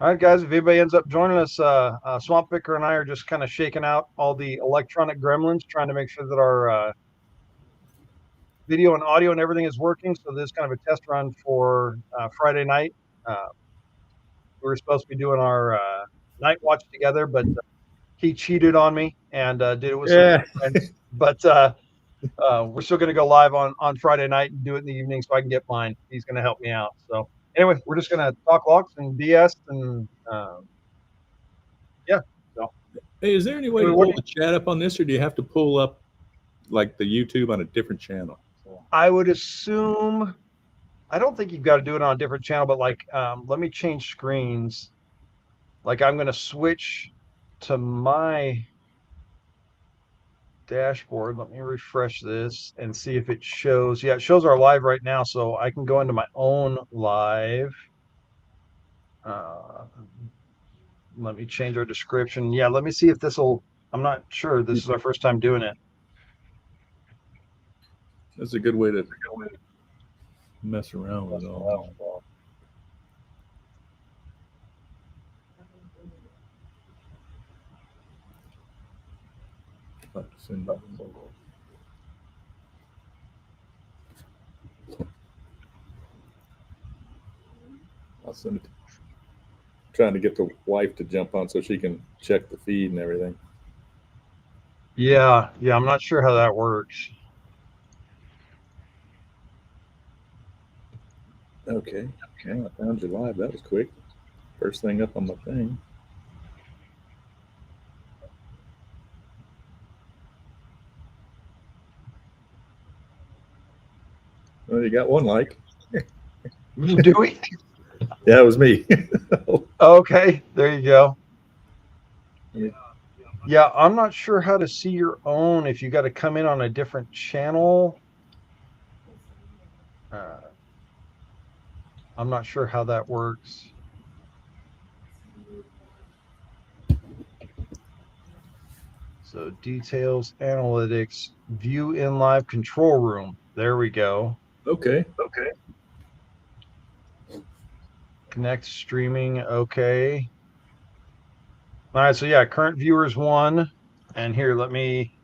All right, guys, if anybody ends up joining us, Swamp Picker and I are just kind of shaking out all the electronic gremlins, trying to make sure that our video and audio and everything is working. So this is kind of a test run for Friday night. Uh, we were supposed to be doing our night watch together, but he cheated on me and did it with some Yeah, friends. But we're still going to go live on Friday night and do it in the evening so I can get mine. He's going to help me out. So anyway, we're just going to talk locks and BS and yeah. So hey, is there any way to anyway, pull the chat up on this, or do you have to pull up like the YouTube on a different channel? I would assume I don't think you've got to do it on a different channel, but like let me change screens. Like I'm going to switch to my dashboard. Let me refresh this and see if it shows. Yeah, it shows our live right now, so I can go into my own live. Uh, Let me change our description. Yeah, let me see if this will. I'm not sure. This is our first time doing it. That's a good way to mess around with it all. Send it. I'll send it. Trying to get the wife to jump on so she can check the feed and everything. Yeah, I'm not sure how that works. Okay. Well, I found you live. That was quick. First thing up on my thing. Well, you got one like. Do we? Yeah, it was me. Okay, there you go. Yeah. Yeah, I'm not sure how to see your own if you got to come in on a different channel. Uh, I'm not sure how that works. So details, analytics, view in live control room. There we go. Okay. Connect streaming. Okay. All right. So yeah, current viewers one. And here, let me.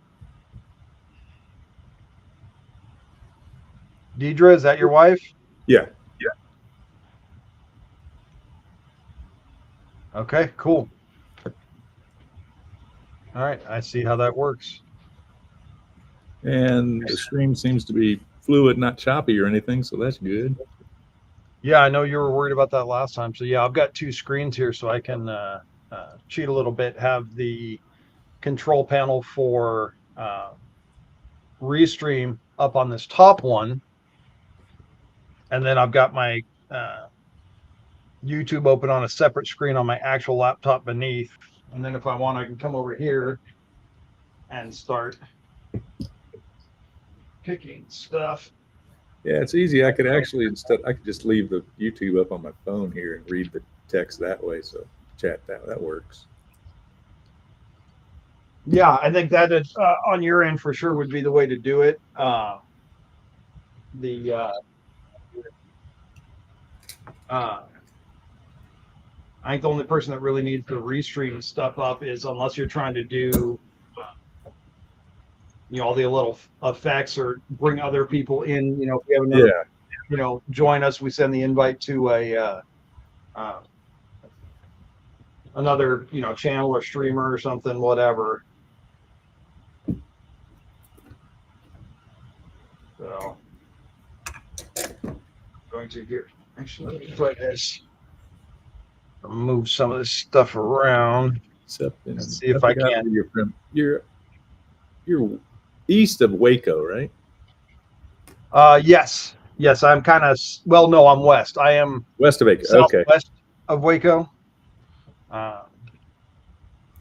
Deidre, is that your wife? Yeah. Okay, cool. All right. I see how that works. And the stream seems to be fluid, not choppy or anything, so that's good. Yeah, I know you were worried about that last time. So yeah, I've got two screens here so I can cheat a little bit, have the control panel for Restream up on this top one. And then I've got my YouTube open on a separate screen on my actual laptop beneath. And then if I want, I can come over here and start picking stuff. Yeah, it's easy. I could just leave the YouTube up on my phone here and read the text that way. So chat that works. Yeah, I think that is on your end for sure would be the way to do it. The uh, I think the only person that really needs to restream stuff up is unless you're trying to do all the little effects or bring other people in. If we have another, Yeah. join us. We send the invite to a uh, another channel or streamer or something, whatever. So going to here. Actually, let me put this. Move some of this stuff around. Except Let's see if I can. where you're from. You're east of Waco, right? Yes, I'm kind of. Well, no, I'm west. I am West of Waco. Okay. southwest of Waco. Uh,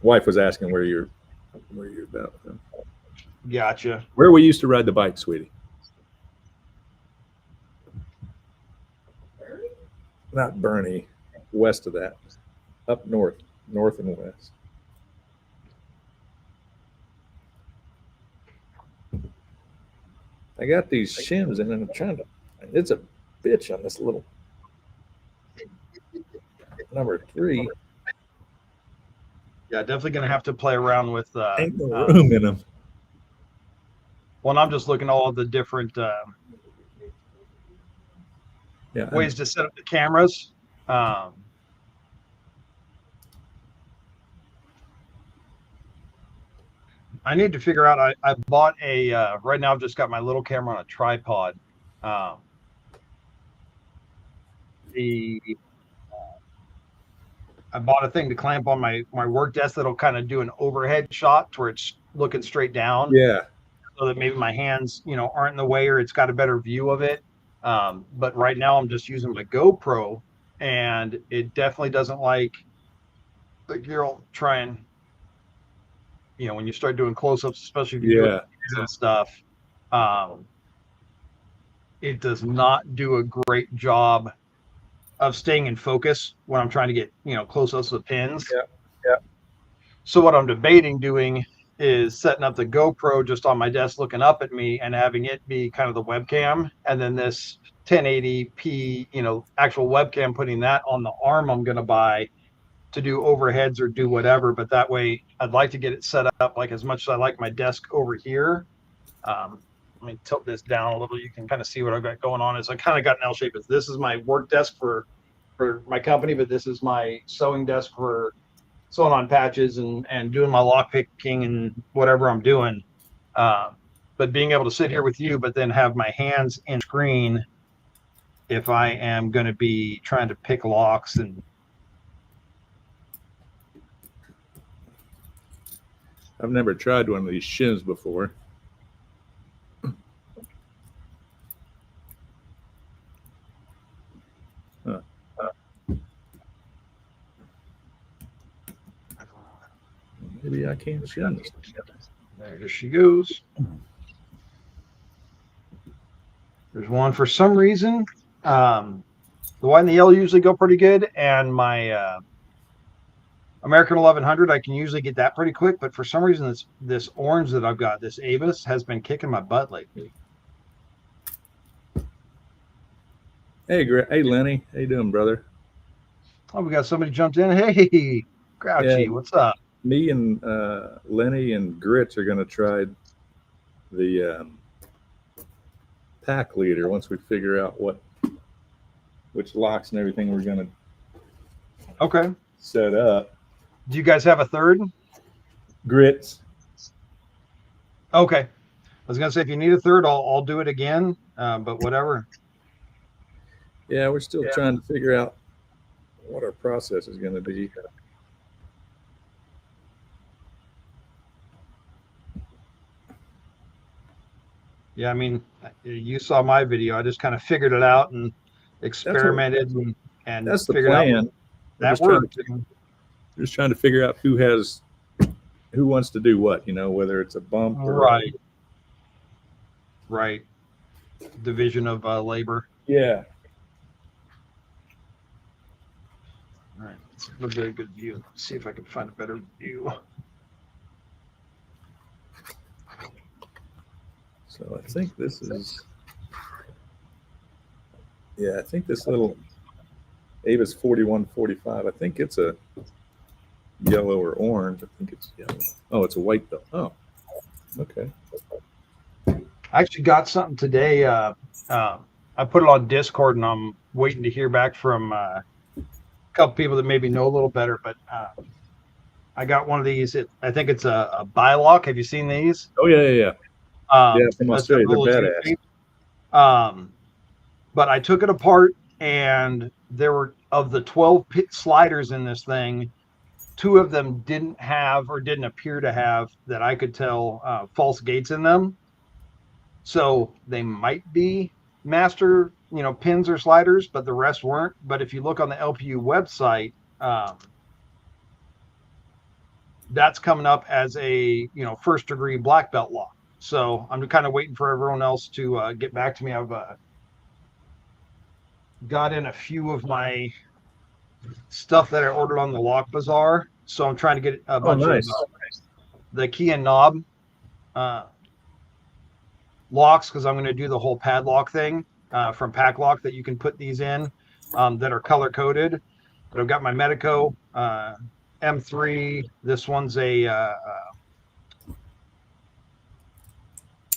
Wife was asking where you're about. Gotcha. Where we used to ride the bike, sweetie. Not Bernie. West of that. Up north and west. I got these shims and I'm trying to. It's a bitch on this little. number 3. Yeah, definitely going to have to play around with. Ain't no room in them. Well, I'm just looking at all the different Yeah, ways to set up the cameras. I need to figure out. I bought a right now. I've just got my little camera on a tripod. The I bought a thing to clamp on my work desk that'll kind of do an overhead shot where it's looking straight down. Yeah. So that maybe my hands, aren't in the way, or it's got a better view of it. But right now I'm just using my GoPro, and it definitely doesn't like you'll try and when you start doing close-ups, especially if you do it and stuff, it does not do a great job of staying in focus when I'm trying to get close-ups of the pins. Yeah. So what I'm debating doing is setting up the GoPro just on my desk looking up at me and having it be kind of the webcam, and then this 1080p actual webcam, putting that on the arm I'm going to buy to do overheads or do whatever. But that way I'd like to get it set up like as much as I like my desk over here. Let me tilt this down a little. You can kind of see what I've got going on. Is I kind of got an L shape. This is my work desk for my company, but this is my sewing desk for sewing on patches and doing my lock picking and whatever I'm doing. But being able to sit here with you, but then have my hands in screen if I am going to be trying to pick locks. And I've never tried one of these shims before. Maybe I can't shim this. There she goes. There's one for some reason. The white and the yellow usually go pretty good, and my American 1100, I can usually get that pretty quick. But for some reason, this orange that I've got, this Avis, has been kicking my butt lately. Hey, Lenny, how you doing, brother? Oh, we got somebody jumped in. Hey, Grouchy, what's up? Me and Lenny and Grits are going to try the pack leader once we figure out which locks and everything we're going to set up. Do you guys have a third? Grits. Okay. I was going to say, if you need a third, I'll do it again, but whatever. Yeah, we're still trying to figure out what our process is going to be. Yeah, I mean, you saw my video. I just kind of figured it out and experimented and that's the figured plan. out that worked. Just trying to figure out who wants to do what, whether it's a bump or right. Division of labor. Yeah. All right, it's a very good view. Let's see if I can find a better view. So I think this is, I think this little Avis 4145, I think it's a yellow or orange. I think it's yellow. Oh, it's a white though. Oh, okay. I actually got something today. I put it on Discord, and I'm waiting to hear back from a couple people that maybe know a little better. But I got one of these. I think it's a bilock. Have you seen these? Oh yeah. From Australia, they're badass. But I took it apart, and there were, of the 12 sliders in this thing, 2 of them didn't appear to have, that I could tell, false gates in them. So they might be master, pins or sliders, but the rest weren't. But if you look on the LPU website, that's coming up as a, first degree black belt lock. So I'm kind of waiting for everyone else to get back to me. I've got in a few of my stuff that I ordered on the Lock Bazaar. So I'm trying to get a bunch of the key and knob locks, because I'm going to do the whole padlock thing from Pack Lock that you can put these in that are color coded. But I've got my Medico M3. This one's a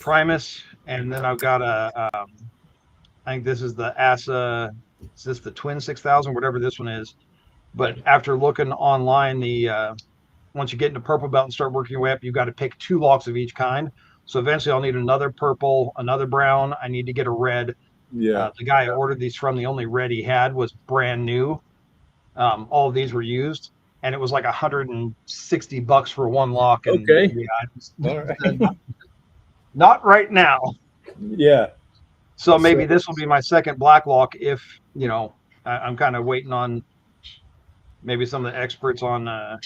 Primus, and then I've got I think this is the ASA. Is this the Twin 6000? Whatever this one is. But after looking online, once you get into purple belt and start working your way up, you've got to pick 2 locks of each kind. So eventually, I'll need another purple, another brown. I need to get a red. Yeah. The guy I ordered these from, the only red he had was brand new. All of these were used, and it was like $160 for one lock. And Okay. yeah, All right. not right now. Yeah. So maybe this will be my second black lock if, I'm kind of waiting on maybe some of the experts on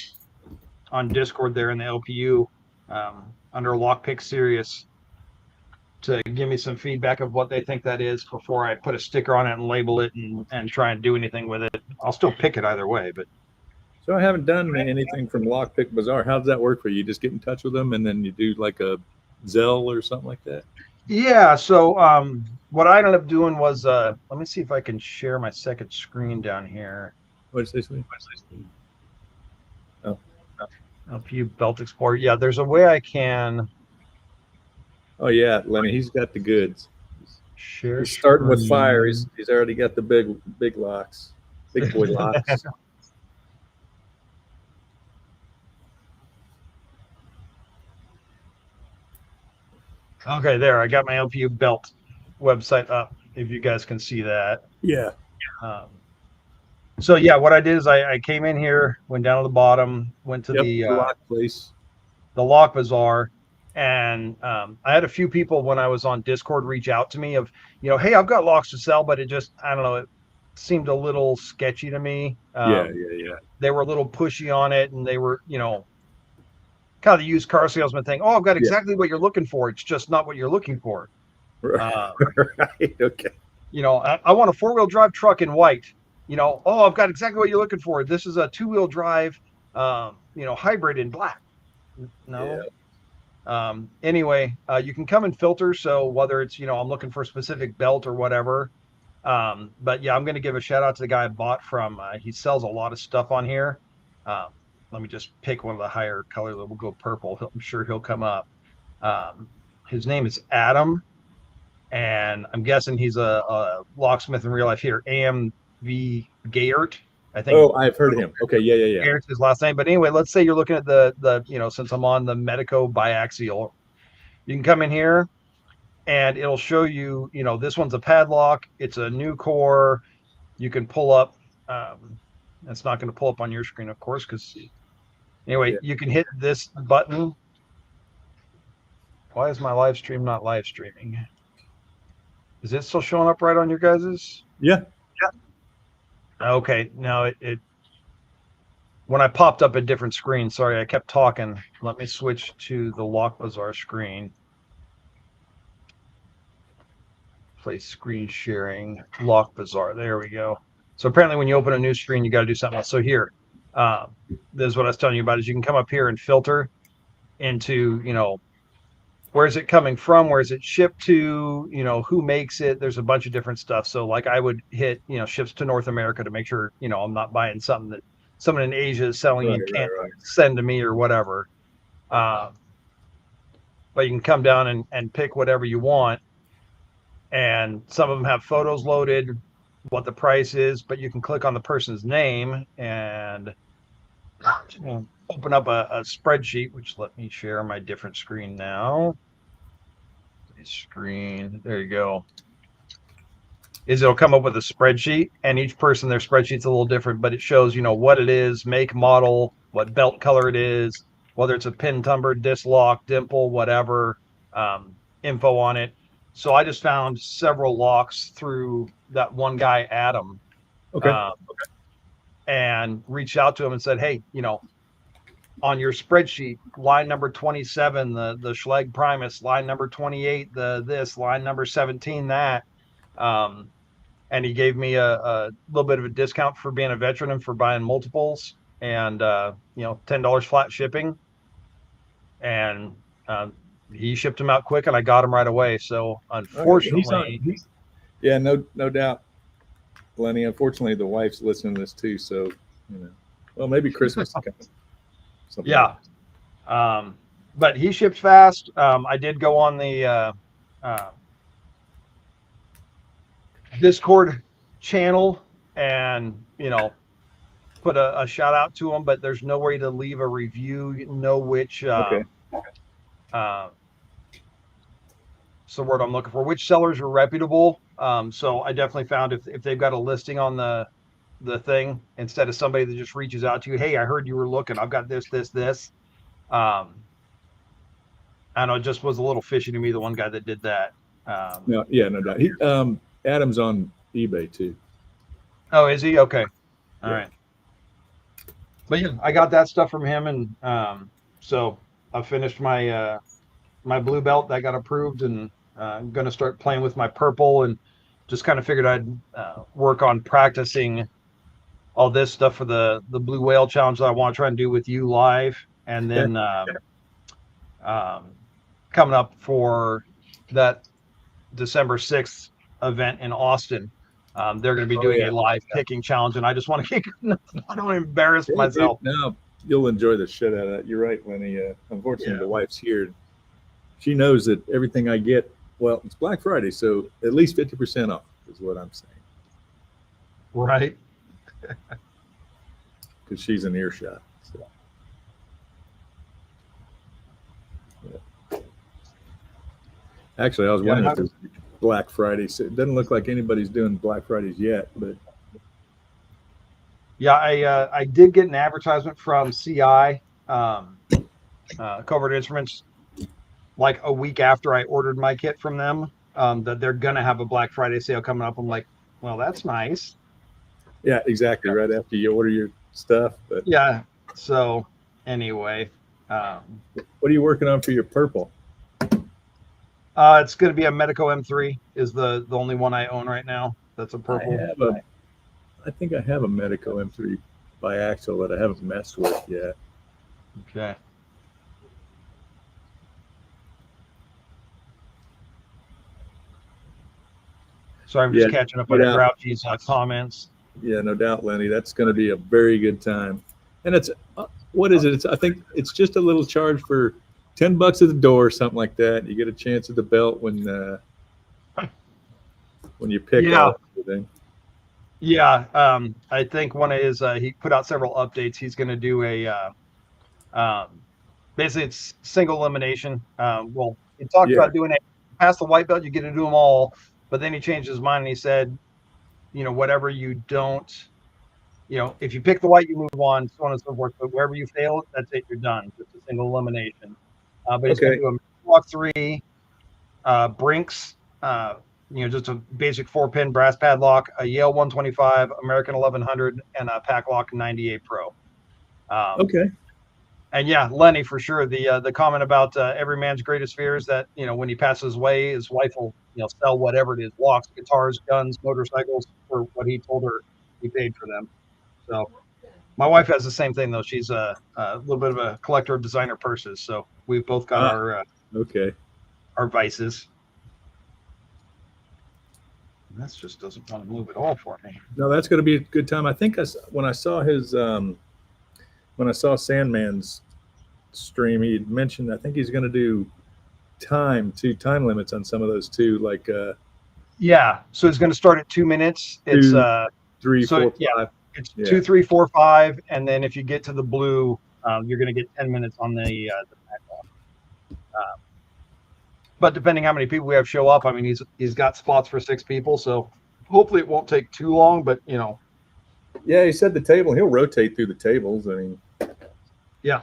Discord there in the LPU under Lockpick Serious to give me some feedback of what they think that is before I put a sticker on it and label it and try and do anything with it. I'll still pick it either way, but So I haven't done anything from Lockpick Bazaar. How does that work for you? You just get in touch with them and then you do like a Zelle or something like that? yeah. So what I ended up doing was let me see if I can share my second screen down here. What did you say? Oh. LPU Belt Explorer. Yeah, there's a way I can Oh yeah, Lenny, he's got the goods. share. He's starting with screen. fire. He's already got the big locks, big boy locks. Okay, there. I got my LPU Belt website up. If you guys can see that. Yeah. So yeah, what I did is I came in here, went down to the bottom, went to the lock place, the Lock Bazaar, and I had a few people when I was on Discord reach out to me of, hey, I've got locks to sell, but it just, I don't know, it seemed a little sketchy to me. Yeah. They were a little pushy on it, and they were, kind of the used car salesman thing. Oh, I've got exactly what you're looking for. It's just not what you're looking for. Right. Okay. I want a 4-wheel drive truck in white. Oh, I've got exactly what you're looking for. This is a 2-wheel drive, hybrid in black. No. Yeah. Anyway, you can come and filter. So whether it's, I'm looking for a specific belt or whatever. But yeah, I'm going to give a shout out to the guy I bought from. He sells a lot of stuff on here. Let me just pick one of the higher colors. We'll go purple. I'm sure he'll come up. His name is Adam. And I'm guessing he's a locksmith in real life here. AMV Gayert, I think. Oh, I've heard of him. Okay, yeah. Gayert's his last name. But anyway, let's say you're looking at the since I'm on the Medico biaxial, you can come in here and it'll show you, this one's a padlock. It's a new core. You can pull up. It's not going to pull up on your screen, of course, because anyway, you can hit this button. Why is my live stream not live streaming? Is it still showing up right on your guys's? Yeah. Okay. No, it when I popped up a different screen. Sorry, I kept talking. Let me switch to the Lock Bazaar screen. Play screen sharing. Lock Bazaar. There we go. So apparently, when you open a new screen, you got to do something else. So here, this is what I was telling you about. Is you can come up here and filter into where is it coming from? Where is it shipped to? Who makes it? There's a bunch of different stuff. So like I would hit, ships to North America to make sure, I'm not buying something that someone in Asia is selling and can't send to me or whatever. But you can come down and pick whatever you want. And some of them have photos loaded, what the price is, but you can click on the person's name and open up a spreadsheet, which let me share my different screen now. Screen, there you go. It'll come up with a spreadsheet, and each person, their spreadsheet's a little different, but it shows, what it is, make, model, what belt color it is, whether it's a pin tumber, disc lock, dimple, whatever, info on it. So I just found several locks through that one guy, Adam. Okay. And reached out to him and said, hey, on your spreadsheet, line number 27, the Schlage Primus, line number 28, this, line number 17, that. And he gave me a little bit of a discount for being a veteran and for buying multiples and, $10 flat shipping. And he shipped them out quick and I got them right away. So unfortunately, yeah, no doubt. Lenny. Unfortunately, the wife's listening to this too, so well, maybe Christmas is coming. Something Yeah. But he ships fast. I did go on the Discord channel and put a shout out to him, but there's no way to leave a review. Know which Okay. it's the word I'm looking for. Which sellers are reputable. So I definitely found if they've got a listing on the thing, instead of somebody that just reaches out to you, hey, I heard you were looking. I've got this. I know it just was a little fishy to me. The one guy that did that. No, yeah, no doubt. Adam's on eBay too. Oh, is he? Okay. All Yeah. right. But yeah, I got that stuff from him, and so I finished my my blue belt that got approved, and I'm going to start playing with my purple, and just kind of figured I'd work on practicing all this stuff for the blue whale challenge that I want to try and do with you live, and then coming up for that December 6th event in Austin. They're going to be doing a live picking challenge, and I just want to I don't want to embarrass myself. No, you'll enjoy the shit out of that. You're right, Lenny. Unfortunately, the wife's here. She knows that everything I get, well, it's Black Friday, so at least 50% off is what I'm saying. Right. Because she's in earshot. So. Yeah. Actually, I was wondering if there's Black Friday. So it doesn't look like anybody's doing Black Fridays yet, but yeah, I did get an advertisement from CI, Covert Instruments, like a week after I ordered my kit from them, that they're gonna have a Black Friday sale coming up. I'm like, well, that's nice. Yeah, exactly. Right after you order your stuff. But yeah. So anyway, what are you working on for your purple? It's going to be a Medico M3 is the only one I own right now. That's a purple. I think I have a Medico M3 by Axel that I haven't messed with yet. Okay. So I'm just catching up on Grouchy's comments. Yeah, no doubt, Lenny. That's going to be a very good time. And it's, what is it? I think it's just a little charge for $10 at the door or something like that. You get a chance at the belt when you pick up everything. Yeah, I think one of his he put out several updates. He's going to do a basically it's single elimination. Well, he talked about doing it past the white belt, you get to do them all, but then he changed his mind and he said, whatever you don't, if you pick the white, you move on, so on and so forth. But wherever you fail, that's it, you're done. It's a single elimination. But he's going to do a Walk 3, Brinks, just a basic 4-pin brass padlock, a Yale 125, American 1100, and a Packlock 98 Pro. And yeah, Lenny, for sure. The comment about every man's greatest fear is that when he passes away, his wife will sell whatever it is, locks, guitars, guns, motorcycles, for what he told her he paid for them. So my wife has the same thing though. She's a little bit of a collector of designer purses. So we've both got our vices. That just doesn't want to move at all for me. No, that's going to be a good time. I think when I saw his when I saw Sandman's stream, he had mentioned I think he's going to do time limits on some of those too. Like so it's going to start at 2 minutes. It's 3, 4, 5. It's 2, 3, 4, 5, and then if you get to the blue, you're going to get 10 minutes on the backlog. But depending how many people we have show up, I mean, he's got spots for 6 people, so hopefully it won't take too long. But yeah, he said the table. He'll rotate through the tables. I mean, yeah.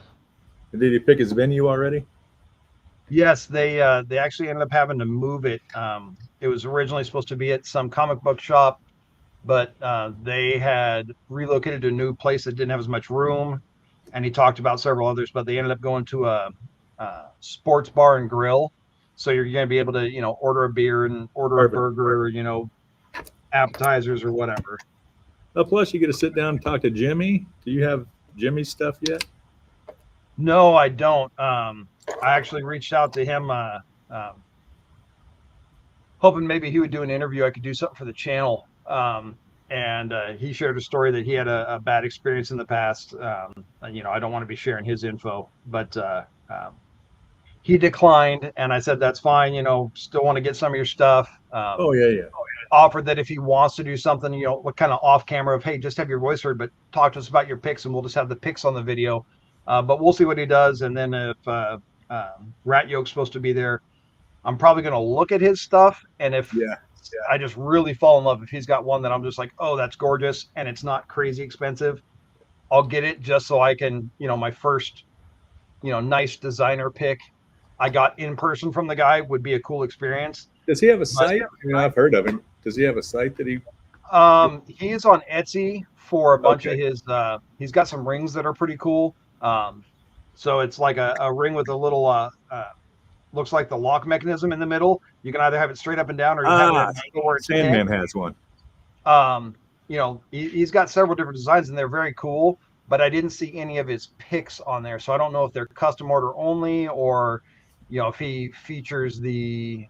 Did he pick his venue already? Yes, they actually ended up having to move it. It was originally supposed to be at some comic book shop, but they had relocated to a new place that didn't have as much room. And he talked about several others, but they ended up going to a sports bar and grill. So you're going to be able to, order a beer and order a burger, appetizers or whatever. Plus, you get to sit down and talk to Jimmy. Do you have Jimmy's stuff yet? No, I don't. I actually reached out to him, hoping maybe he would do an interview. I could do something for the channel. and he shared a story that he had a bad experience in the past. I don't want to be sharing his info, but he declined, and I said that's fine. Still want to get some of your stuff. Oh yeah, yeah. Offered that if he wants to do something, what kind of off camera of, hey, just have your voice heard, but talk to us about your pics, and we'll just have the pics on the video. But we'll see what he does, and then if Rat Yoke's supposed to be there, I'm probably going to look at his stuff, and if Yeah. I just really fall in love, if he's got one that I'm just like, oh, that's gorgeous, and it's not crazy expensive, I'll get it just so I can, my first, nice designer pick I got in person from the guy would be a cool experience. Does he have a But site? I've heard of him. Does he have a site that he? he's on Etsy for a bunch of Okay. his. He's got some rings that are pretty cool. So it's like a ring with a little looks like the lock mechanism in the middle. You can either have it straight up and down, or you have it at an angle where it's Sandman pinned. has one. He's got several different designs, and they're very cool. But I didn't see any of his picks on there, so I don't know if they're custom order only, or if he features the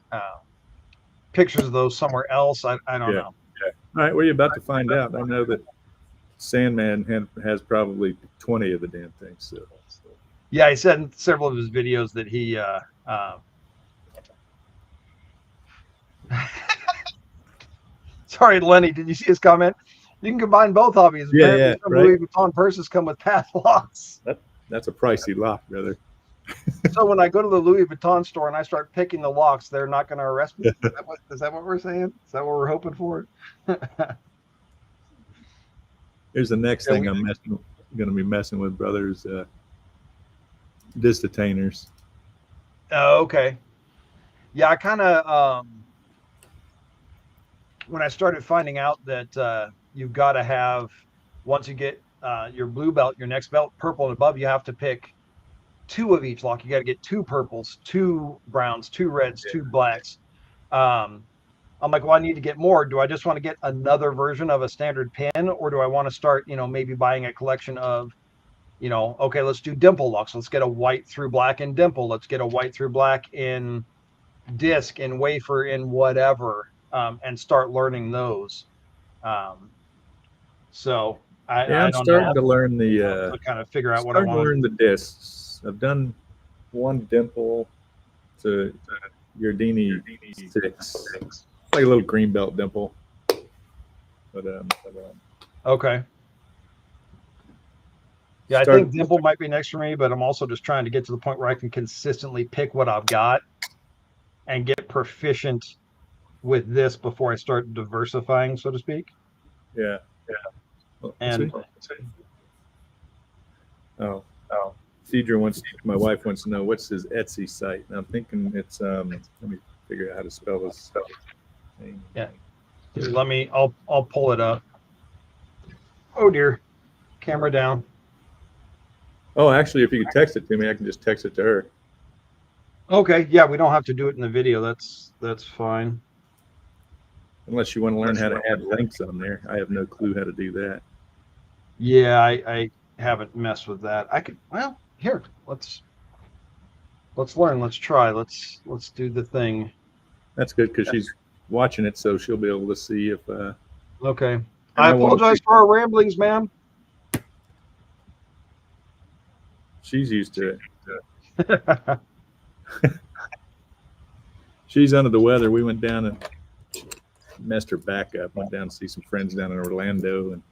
pictures of those somewhere else. I don't know. Yeah. All right, well, you're about to find out. I know that Sandman has probably 20 of the damn things. So. Yeah, he said in several of his videos that he sorry, Lenny, did you see his comment? You can combine both hobbies. Yeah, some right. Louis Vuitton purses come with padlocks. That's a pricey lock, brother. So when I go to the Louis Vuitton store and I start picking the locks, they're not going to arrest me. Is that what we're saying? Is that what we're hoping for? Here's the next thing I'm going to be messing with, brothers. Disc detainers. Oh, okay. Yeah, I kind of when I started finding out that you've got to have, once you get your blue belt, your next belt, purple and above, you have to pick 2 of each lock. You got to get 2 purples, 2 browns, 2 reds, 2 blacks. I'm like, well, I need to get more. Do I just want to get another version of a standard pin, or do I want to start, maybe buying a collection of, okay, let's do dimple locks. Let's get a white through black in dimple. Let's get a white through black in disc, in wafer, in whatever, and start learning those. So I'm starting to learn to kind of figure out what I want to learn the discs. I've done one dimple to Yardini 6, like a little green belt dimple. But okay. Yeah, I think dimple might be next for me, but I'm also just trying to get to the point where I can consistently pick what I've got and get proficient with this before I start diversifying, so to speak. Yeah. And Cedra my wife wants to know what's his Etsy site. And I'm thinking it's let me figure out how to spell this. Yeah. I'll pull it up. Oh dear. Camera down. Oh, actually, if you could text it to me, I can just text it to her. Okay. Yeah, we don't have to do it in the video. That's fine. Unless you want to learn how to add links on there. I have no clue how to do that. Yeah, I haven't messed with that. Here, let's learn. Let's try. Let's do the thing. That's good because she's watching it, so she'll be able to see if. Okay. I apologize for our ramblings, ma'am. She's used to it. She's under the weather. We went down and messed her back up. Went down to see some friends down in Orlando and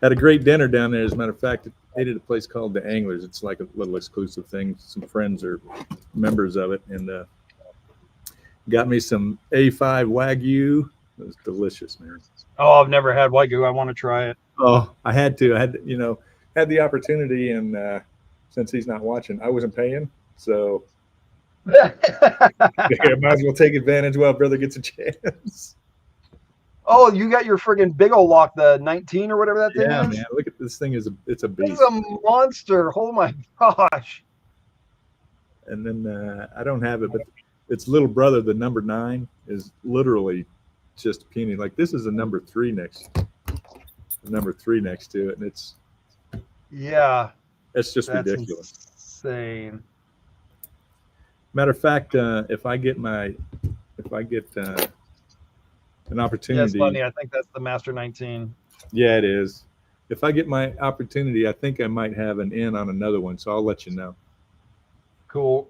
had a great dinner down there. As a matter of fact, ate at a place called the Anglers. It's like a little exclusive thing. Some friends are members of it, and got me some A5 Wagyu. It was delicious, man. Oh, I've never had Wagyu. I want to try it. Oh, I had to. I had the opportunity, and since he's not watching, I wasn't paying, so yeah, might as well take advantage while brother gets a chance. Oh, you got your friggin' big old lock, the 19 or whatever that thing is? Yeah, man. Look at this thing. It's a beast. It's a monster. Oh, my gosh. And then I don't have it, but its little brother, the number 9, is literally just puny. Like, this is a number 3 next to it, and it's just ridiculous. Insane. Matter of fact, if I get an Yeah, it's opportunity. funny. I think that's the Master 19. Yeah, it is. If I get my opportunity, I think I might have an in on another one, so I'll let you know. Cool.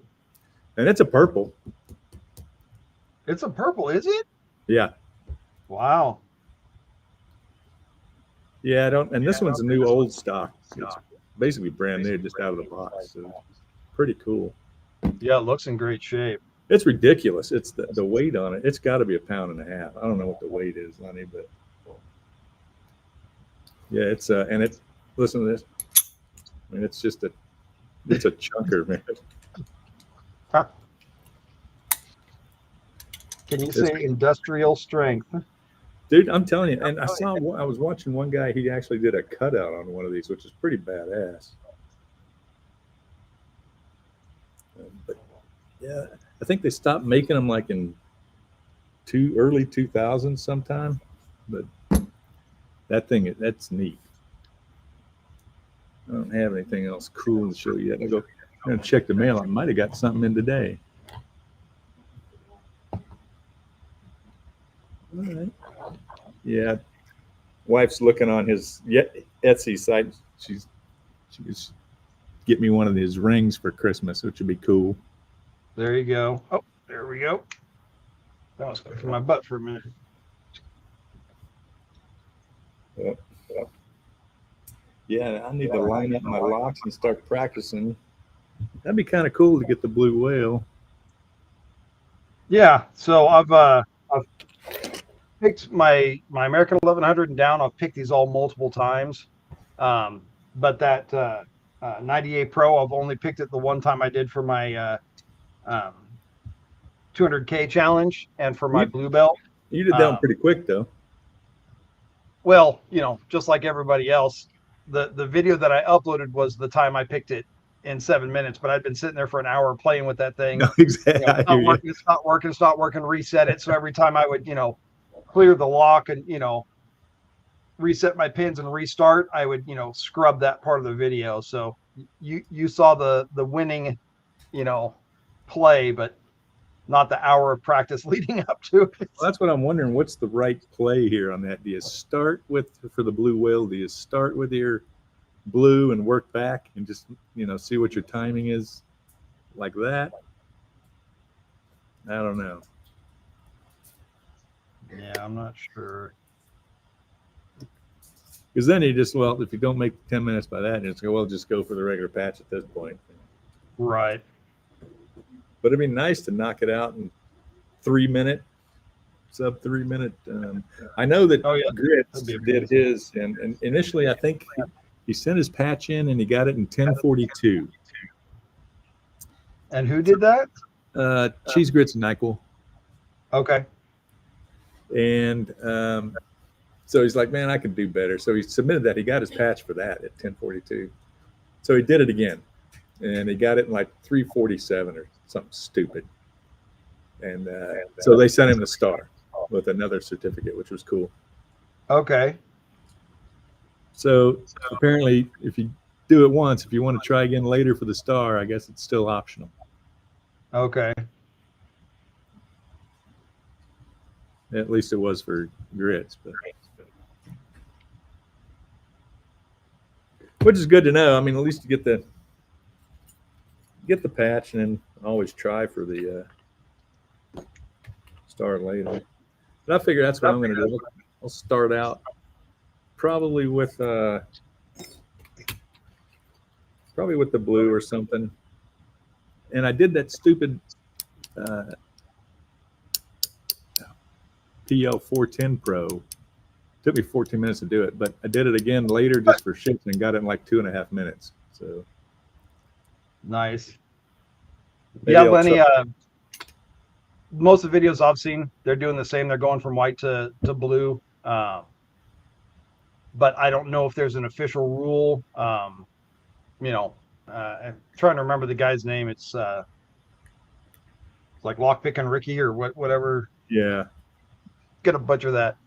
And it's a purple. It's a purple, is it? Yeah. Wow. Yeah, I don't. And this one's a new old stock. It's basically brand new, just out of the box. So pretty cool. Yeah, it looks in great shape. It's ridiculous. It's the weight on it. It's got to be 1.5 pounds. I don't know what the weight is, Lenny, but yeah, it's and it. Listen to this. I mean, it's a chunker, man. Huh. Can you say industrial strength? Dude, I'm telling you. And I was watching one guy. He actually did a cutout on one of these, which is pretty badass. But yeah, I think they stopped making them like in early 2000s sometime. But that's neat. I don't have anything else cool to show you yet. I'm going to check the mail. I might have got something in today. All right. Yeah. Wife's looking on his Etsy site. She's get me one of these rings for Christmas, which would be cool. There you go. Oh, there we go. That was stuck in my butt for a minute. Yep. Yeah, I need to line up my locks and start practicing. That'd be kind of cool to get the blue whale. Yeah, so I've picked my American 1100 and down. I've picked these all multiple times, but that 98 Pro, I've only picked it the one time I did for my 200K challenge and for my blue belt. You did that one pretty quick, though. Well, just like everybody else, the video that I uploaded was the time I picked it in 7 minutes, but I'd been sitting there for an hour playing with that thing. No, exactly. It's not working, reset it. So every time I would, clear the lock and, reset my pins and restart, I would, scrub that part of the video. So you saw the winning, play, but not the hour of practice leading up to it. Well, that's what I'm wondering. What's the right play here on that? Do you start for the blue whale? Do you start with your blue and work back and just, see what your timing is like that? I don't know. Yeah, I'm not sure. Because then if you don't make 10 minutes by that, just go for the regular patch at this point. Right. But it'd be nice to knock it out in 3 minute, sub 3 minute. I know that Grits did his, and initially I think he sent his patch in and he got it in 1042. And who did that? Cheese Grits and NyQuil. Okay. And so he's like, man, I can do better. So he submitted that. He got his patch for that at 1042. So he did it again. And he got it in like 347 or something stupid. And so they sent him the star with another certificate, which was cool. Okay. So apparently, if you do it once, if you want to try again later for the star, I guess it's still optional. Okay. At least it was for Grits. But which is good to know. I mean, at least you get the patch and then always try for the star later. But I figure that's what I'm going to do. I'll start out probably with the blue or something. And I did that stupid PL 410 Pro. Took me 14 minutes to do it, but I did it again later just for shits and got it in like 2.5 minutes. So nice. Yeah, Lenny. Most of the videos I've seen, they're doing the same. They're going from white to blue. But I don't know if there's an official rule. I'm trying to remember the guy's name. It's like Lockpick and Ricky or whatever. Yeah. Gonna butcher that.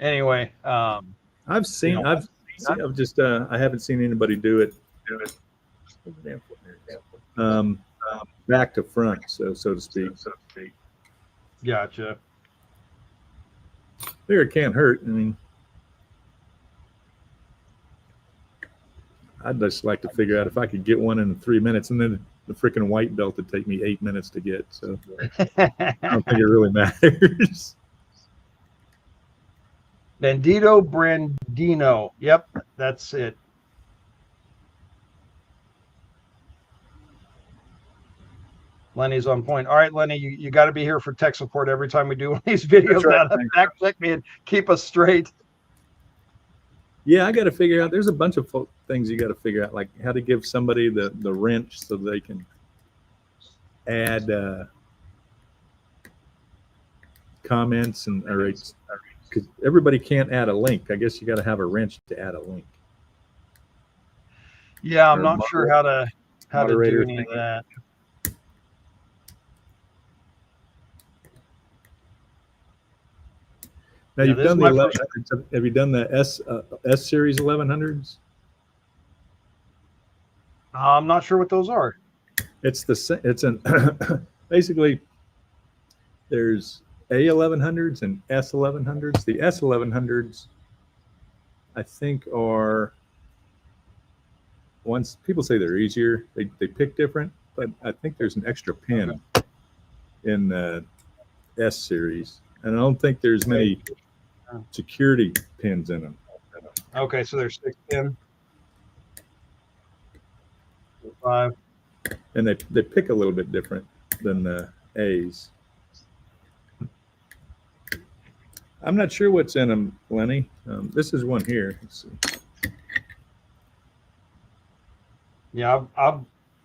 Anyway, I haven't seen anybody do it back to front, so to speak. Gotcha. Figure it can't hurt. I mean, I'd just like to figure out if I could get one in 3 minutes, and then the freaking white belt would take me 8 minutes to get. So I don't think it really matters. Bandito Brandino. Yep, that's it. Lenny's on point. All right, Lenny, you got to be here for tech support every time we do one of these videos. Right. Fact check me and keep us straight. Yeah, I got to figure out. There's a bunch of things you got to figure out, like how to give somebody the wrench so they can add comments and because everybody can't add a link. I guess you got to have a wrench to add a link. Yeah, I'm not sure how to do any of that. Now you've done the 1100s. Have you done the S series 1100s? I'm not sure what those are. It's basically there's A1100s and S1100s. The S1100s, I think, are once people say they're easier. They pick different, but I think there's an extra pin in the S series, and I don't think there's many security pins in them. Okay, so there's 6 pin. 5. And they pick a little bit different than the A's. I'm not sure what's in them, Lenny. This is one here. Let's see. Yeah, I've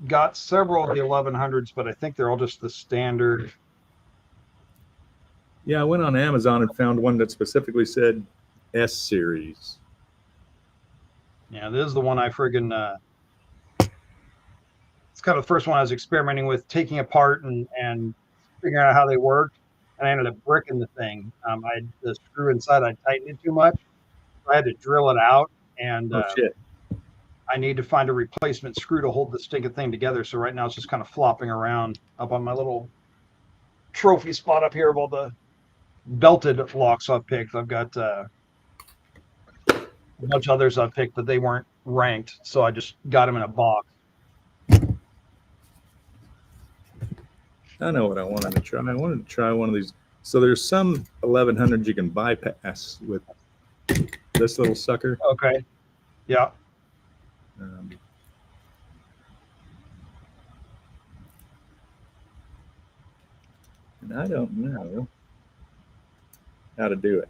got several of the 1100s, but I think they're all just the standard. Yeah, I went on Amazon and found one that specifically said S series. Yeah, this is the one I friggin' it's kind of the first one I was experimenting with, taking apart and figuring out how they worked. And I ended up bricking the thing. The screw inside, I tightened it too much. I had to drill it out, and shit. I need to find a replacement screw to hold the stinking thing together. So right now it's just kind of flopping around up on my little trophy spot up here of all the belted locks I've picked. I've got a bunch of others I've picked, but they weren't ranked, so I just got them in a box. I know what I wanted to try. I wanted to try one of these. So there's some 1100s you can bypass with this little sucker. Okay. Yeah. And I don't know how to do it.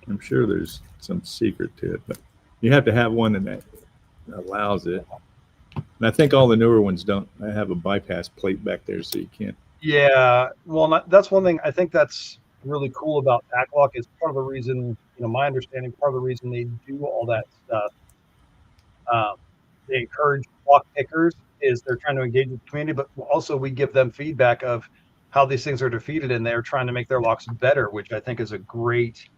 I'm sure there's some secret to it, but you have to have one that allows it. And I think all the newer ones don't. I have a bypass plate back there, so you can't. Yeah, well, that's one thing I think that's really cool about Packlock is part of the reason, my understanding, part of the reason they do all that stuff. They encourage lock pickers is they're trying to engage with the community, but also we give them feedback of how these things are defeated, and they're trying to make their locks better, which I think is a great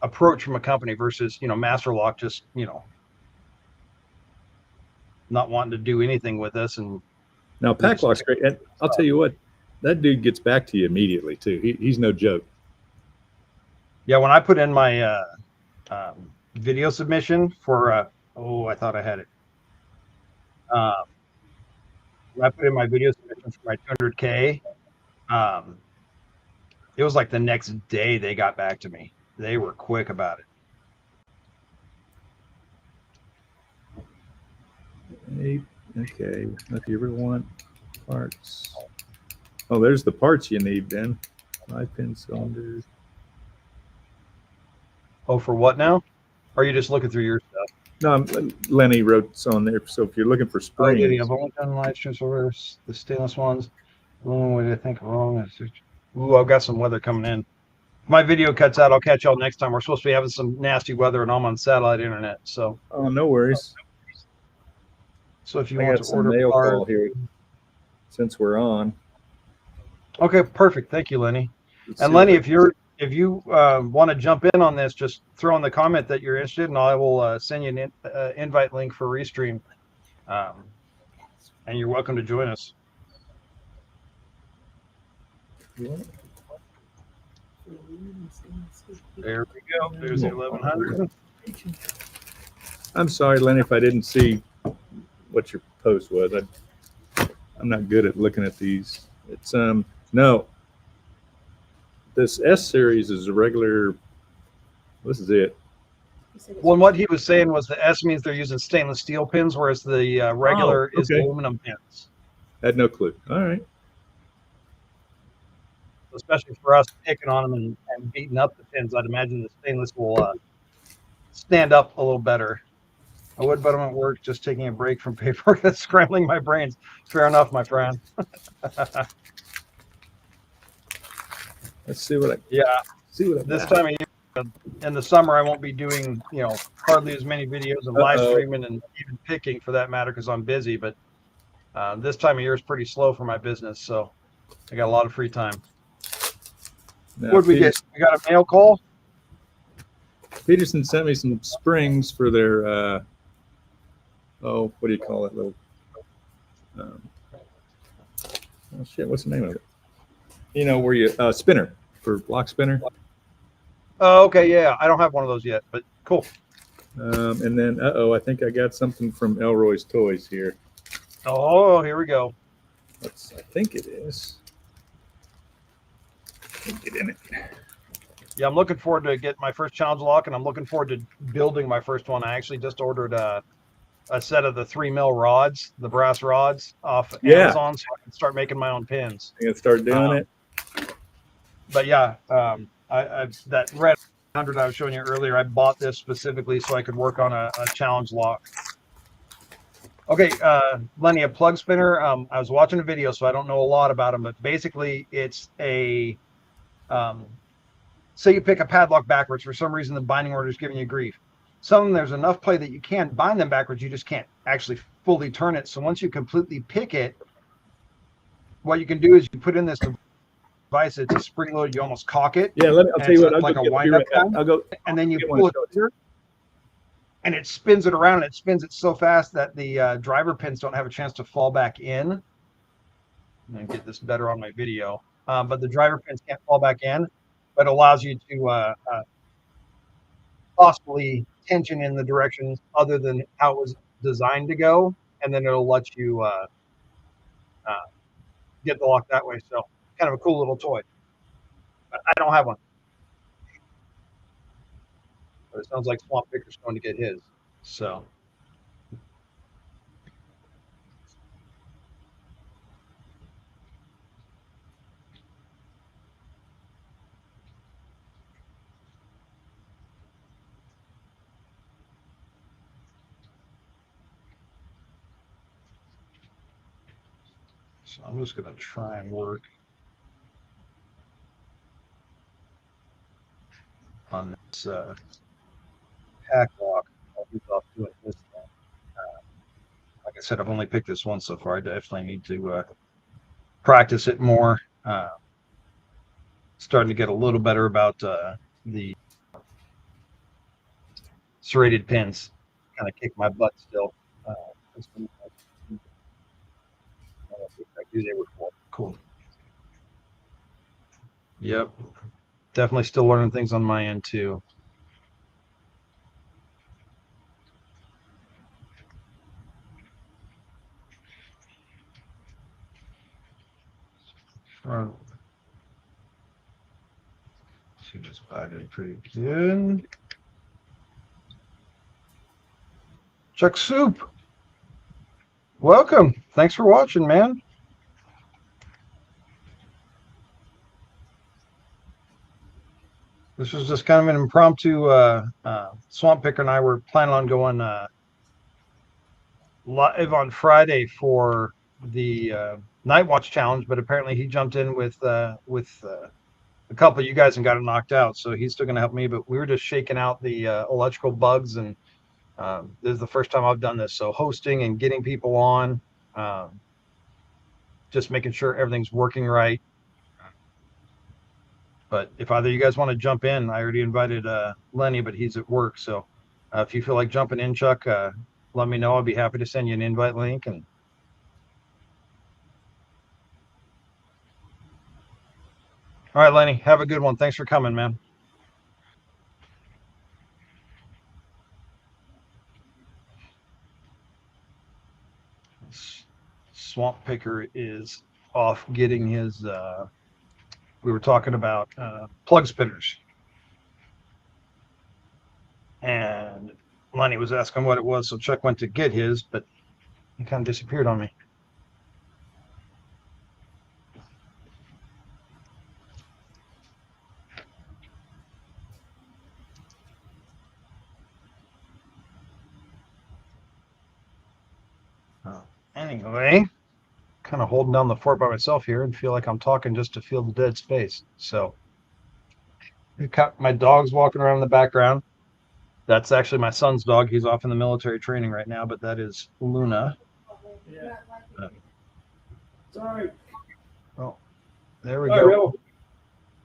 approach from a company versus, Master Lock just, not wanting to do anything with us. And now Packlock's great. And I'll tell you what, that dude gets back to you immediately too. He's no joke. Yeah, when I put in my video submission for I thought I had it. When I put in my video submission for my 200K, it was like the next day they got back to me. They were quick about it. Okay, if you ever want parts. Oh, there's the parts you need then. 5-pin cylinders. Oh, for what now? Or are you just looking through your stuff? No, Lenny wrote on there. So if you're looking for springs. I've only done live streams over the stainless ones. The only way I think wrong is, I've got some weather coming in. If my video cuts out, I'll catch y'all next time. We're supposed to be having some nasty weather, and I'm on satellite internet. So. Oh, no worries. So if you want to order mail call here, since we're on. Okay, perfect. Thank you, Lenny. And Lenny, if you want to jump in on this, just throw in the comment that you're interested, and I will send you an invite link for Restream. And you're welcome to join us. There we go. There's the 1100. I'm sorry, Lenny, if I didn't see what your post was. I'm not good at looking at these. It's no. This S series is a regular. This is it. Well, and what he was saying was the S means they're using stainless steel pins, whereas the regular is aluminum pins. Had no clue. All right. Especially for us picking on them and beating up the pins, I'd imagine the stainless will stand up a little better. I would, but I'm at work just taking a break from paperwork. That's scrambling my brains. Fair enough, my friend. Let's see what I see what this time of year. In the summer, I won't be doing hardly as many videos and live streaming and even picking for that matter because I'm busy. But this time of year is pretty slow for my business, so I got a lot of free time. Now, what did we get? We got a mail call. Peterson sent me some springs for their what do you call it? Little oh shit, what's the name of it? You know where you spinner for block spinner. Oh, okay, yeah. I don't have one of those yet, but cool. And then I think I got something from Elroy's Toys here. Oh, here we go. I think it is. Get in it. Yeah, I'm looking forward to get my first challenge lock, and I'm looking forward to building my first one. I actually just ordered a set of the 3 mil rods, the brass rods, off Amazon, so I can start making my own pins. You can start doing it. But yeah, I that red 100 I was showing you earlier, I bought this specifically so I could work on a challenge lock. Okay, Lenny, a plug spinner. I was watching a video, so I don't know a lot about them, but basically it's a say you pick a padlock backwards. For some reason, the binding order is giving you grief. Some of them, there's enough play that you can bind them backwards. You just can't actually fully turn it. So once you completely pick it, what you can do is you put in this device. It's a spring load. You almost cock it. Yeah, I'll tell you what. I'll like a wind up gun. I'll go. And then you pull it here, and it spins it around. And it spins it so fast that the driver pins don't have a chance to fall back in. I'm gonna get this better on my video. But the driver pins can't fall back in, but it allows you to possibly tension in the direction other than how it was designed to go, and then it'll let you get the lock that way. So kind of a cool little toy. But I don't have one. But it sounds like Swamp Picker's going to get his. So. So I'm just going to try and work on this pack lock. I'll be off doing this thing. Like I said, I've only picked this one so far. I definitely need to practice it more. Starting to get a little better about the serrated pins. Kind of kick my butt still. Cool. Yep. Definitely still learning things on my end too. She just it pretty good. Chuck Soup. Welcome. Thanks for watching, man. This was just kind of an impromptu. Swamp Picker and I were planning on going live on Friday for the Night Watch Challenge, but apparently he jumped in with a couple of you guys and got it knocked out. So he's still going to help me, but we were just shaking out the electrical bugs, and this is the first time I've done this. So hosting and getting people on, just making sure everything's working right. But if either of you guys want to jump in, I already invited Lenny, but he's at work. So if you feel like jumping in, Chuck, let me know. I'll be happy to send you an invite link. And All right, Lenny, have a good one. Thanks for coming, man. Swamp Picker is off getting his. We were talking about plug spinners, and Lenny was asking what it was, so Chuck went to get his, but he kind of disappeared on me. Anyway, kind of holding down the fort by myself here and feel like I'm talking just to feel the dead space. So, my dog's walking around in the background. That's actually my son's dog. He's off in the military training right now, but that is Luna. Yeah. Sorry. Oh, there we go.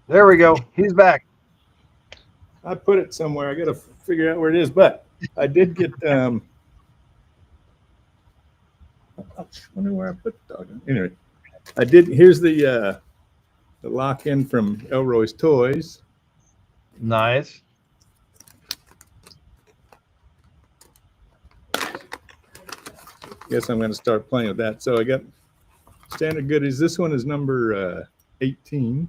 There we go. He's back. I put it somewhere. I got to figure out where it is, but I did get. I wonder where I put the dog. Anyway, I did. Here's the lock-in from Elroy's Toys. Nice. Guess I'm going to start playing with that. So I got standard goodies. This one is number 18.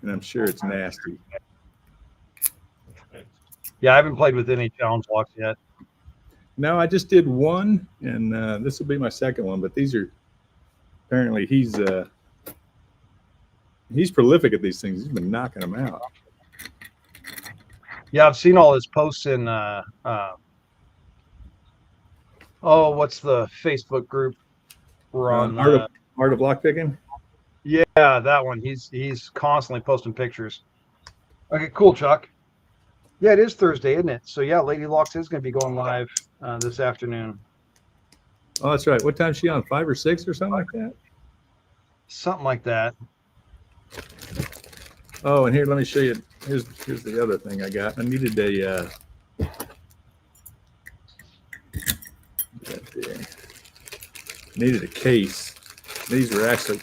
And I'm sure it's nasty. Yeah, I haven't played with any challenge locks yet. No, I just did one, and this will be my second one. But these are apparently he's prolific at these things. He's been knocking them out. Yeah, I've seen all his posts in what's the Facebook group we're on? Art of Lockpicking? Yeah, that one. He's constantly posting pictures. Okay, cool, Chuck. Yeah, it is Thursday, isn't it? So yeah, Lady Locks is going to be going live this afternoon. Oh, that's right. What time is she on? 5 or 6 or something like that? Something like that. Oh, and here, let me show you. Here's the other thing I got. I needed a case. These were actually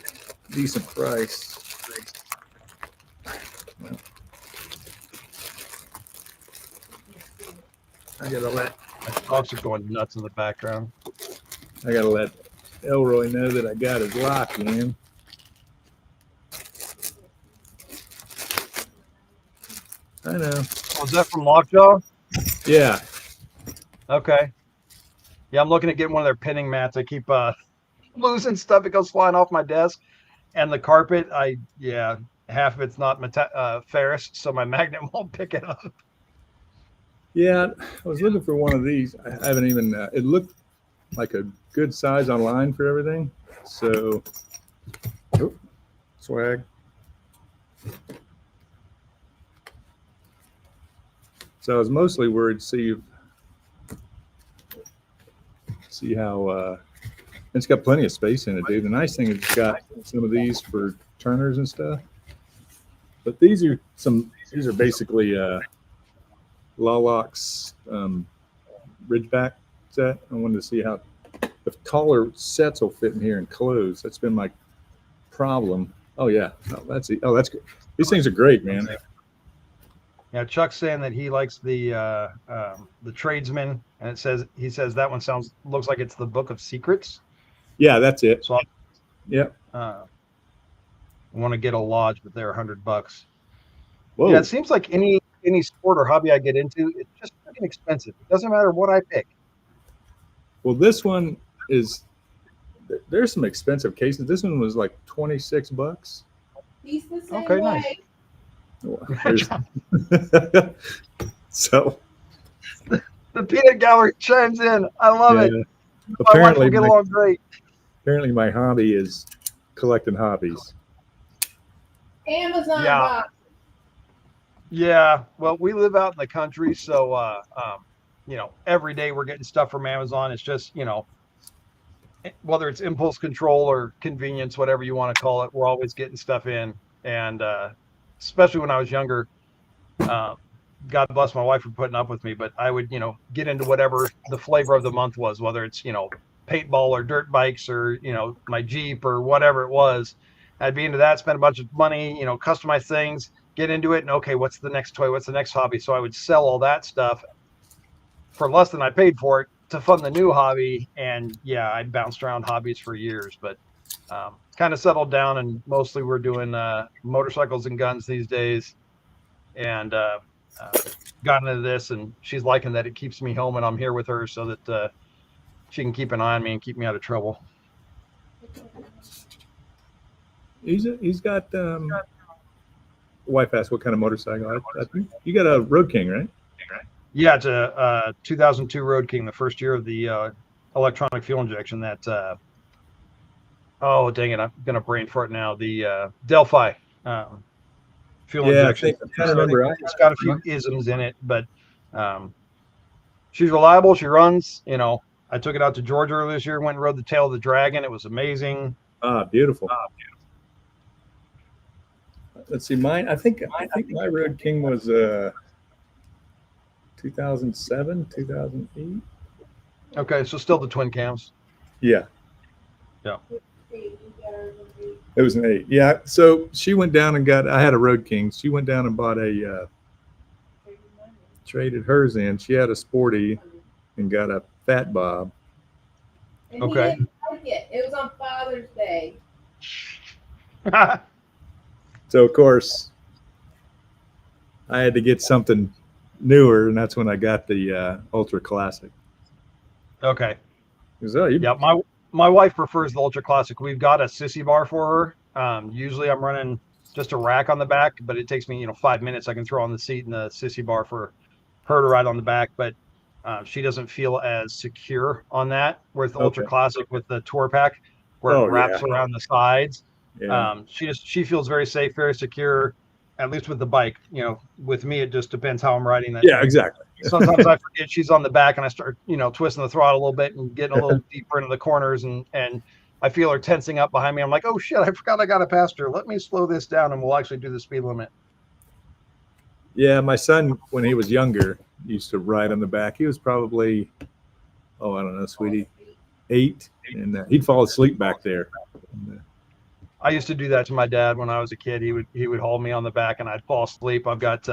decent price. Well, I gotta let my dogs are going nuts in the background. I gotta let Elroy know that I got his lock in. I know. Was that from Lockjaw? Yeah. Okay. Yeah, I'm looking at getting one of their pinning mats. I keep losing stuff. It goes flying off my desk. And the carpet, half of it's not ferrous, so my magnet won't pick it up. Yeah, I was looking for one of these. I haven't even, it looked like a good size online for everything. So, swag. So I was mostly worried to see how it's got plenty of space in it, dude. The nice thing is it's got some of these for turners and stuff. But these are basically Lawlock's Ridgeback set. I wanted to see how the taller sets will fit in here and close. That's been my problem. Oh yeah, that's good. These things are great, man. Yeah, Chuck's saying that he likes the Tradesman, and he says that one looks like it's the Book of Secrets. Yeah, that's it. So I want to get a Lodge, but they're $100. Whoa. Yeah, it seems like any sport or hobby I get into, it's just freaking expensive. It doesn't matter what I pick. Well, this one is. There's some expensive cases. This one was like $26. He's the same Okay, way. Nice. So the peanut gallery chimes in. I love it. Apparently, we get along great. Apparently, my hobby is collecting hobbies. Amazon Yeah. box. Yeah. Well, we live out in the country, so every day we're getting stuff from Amazon. It's just whether it's impulse control or convenience, whatever you want to call it, we're always getting stuff in. And especially when I was younger, God bless my wife for putting up with me, but I would, get into whatever the flavor of the month was, whether it's, paintball or dirt bikes or, my Jeep or whatever it was. I'd be into that, spend a bunch of money, customize things, get into it. And okay, what's the next toy? What's the next hobby? So I would sell all that stuff for less than I paid for it to fund the new hobby. And yeah, I bounced around hobbies for years, but kind of settled down, and mostly we're doing motorcycles and guns these days. And got into this, and she's liking that it keeps me home and I'm here with her so that she can keep an eye on me and keep me out of trouble. He's got. Wife asked what kind of motorcycle. I think you got a Road King, right? Yeah, it's a 2002 Road King, the first year of the electronic fuel injection. That oh dang it, I'm gonna brain fart now. The Delphi fuel injection. I kind of remember. It's got a few isms in it, but she's reliable. She runs. I took it out to Georgia earlier this year. Went and rode the Tail of the Dragon. It was amazing. Beautiful. Let's see, mine. I think my Road King was 2007, 2008. Okay, so still the twin cams. Yeah. Yeah. It was an 8. Yeah. So she went down and I had a Road King. She went down and bought traded hers in. She had a Sporty and got a Fat Bob. And okay. He didn't like it. It was on Father's Day. So of course, I had to get something newer, and that's when I got the Ultra Classic. Okay. Yeah, my wife prefers the Ultra Classic. We've got a sissy bar for her. Usually I'm running just a rack on the back, but it takes me 5 minutes. I can throw on the seat and the sissy bar for her to ride on the back, but she doesn't feel as secure on that. Whereas the Ultra Classic with the Tour Pack, where it wraps around the sides. Yeah. She feels very safe, very secure, at least with the bike. With me, it just depends how I'm riding that. Yeah, exactly. Sometimes I forget she's on the back and I start, twisting the throttle a little bit and getting a little deeper into the corners, and I feel her tensing up behind me. I'm like, oh shit, I forgot I got to pass her. Let me slow this down and we'll actually do the speed limit. Yeah, my son, when he was younger, used to ride on the back. He was probably, I don't know, sweetie, 8, and he'd fall asleep back there. I used to do that to my dad when I was a kid. He would hold me on the back and I'd fall asleep. I've got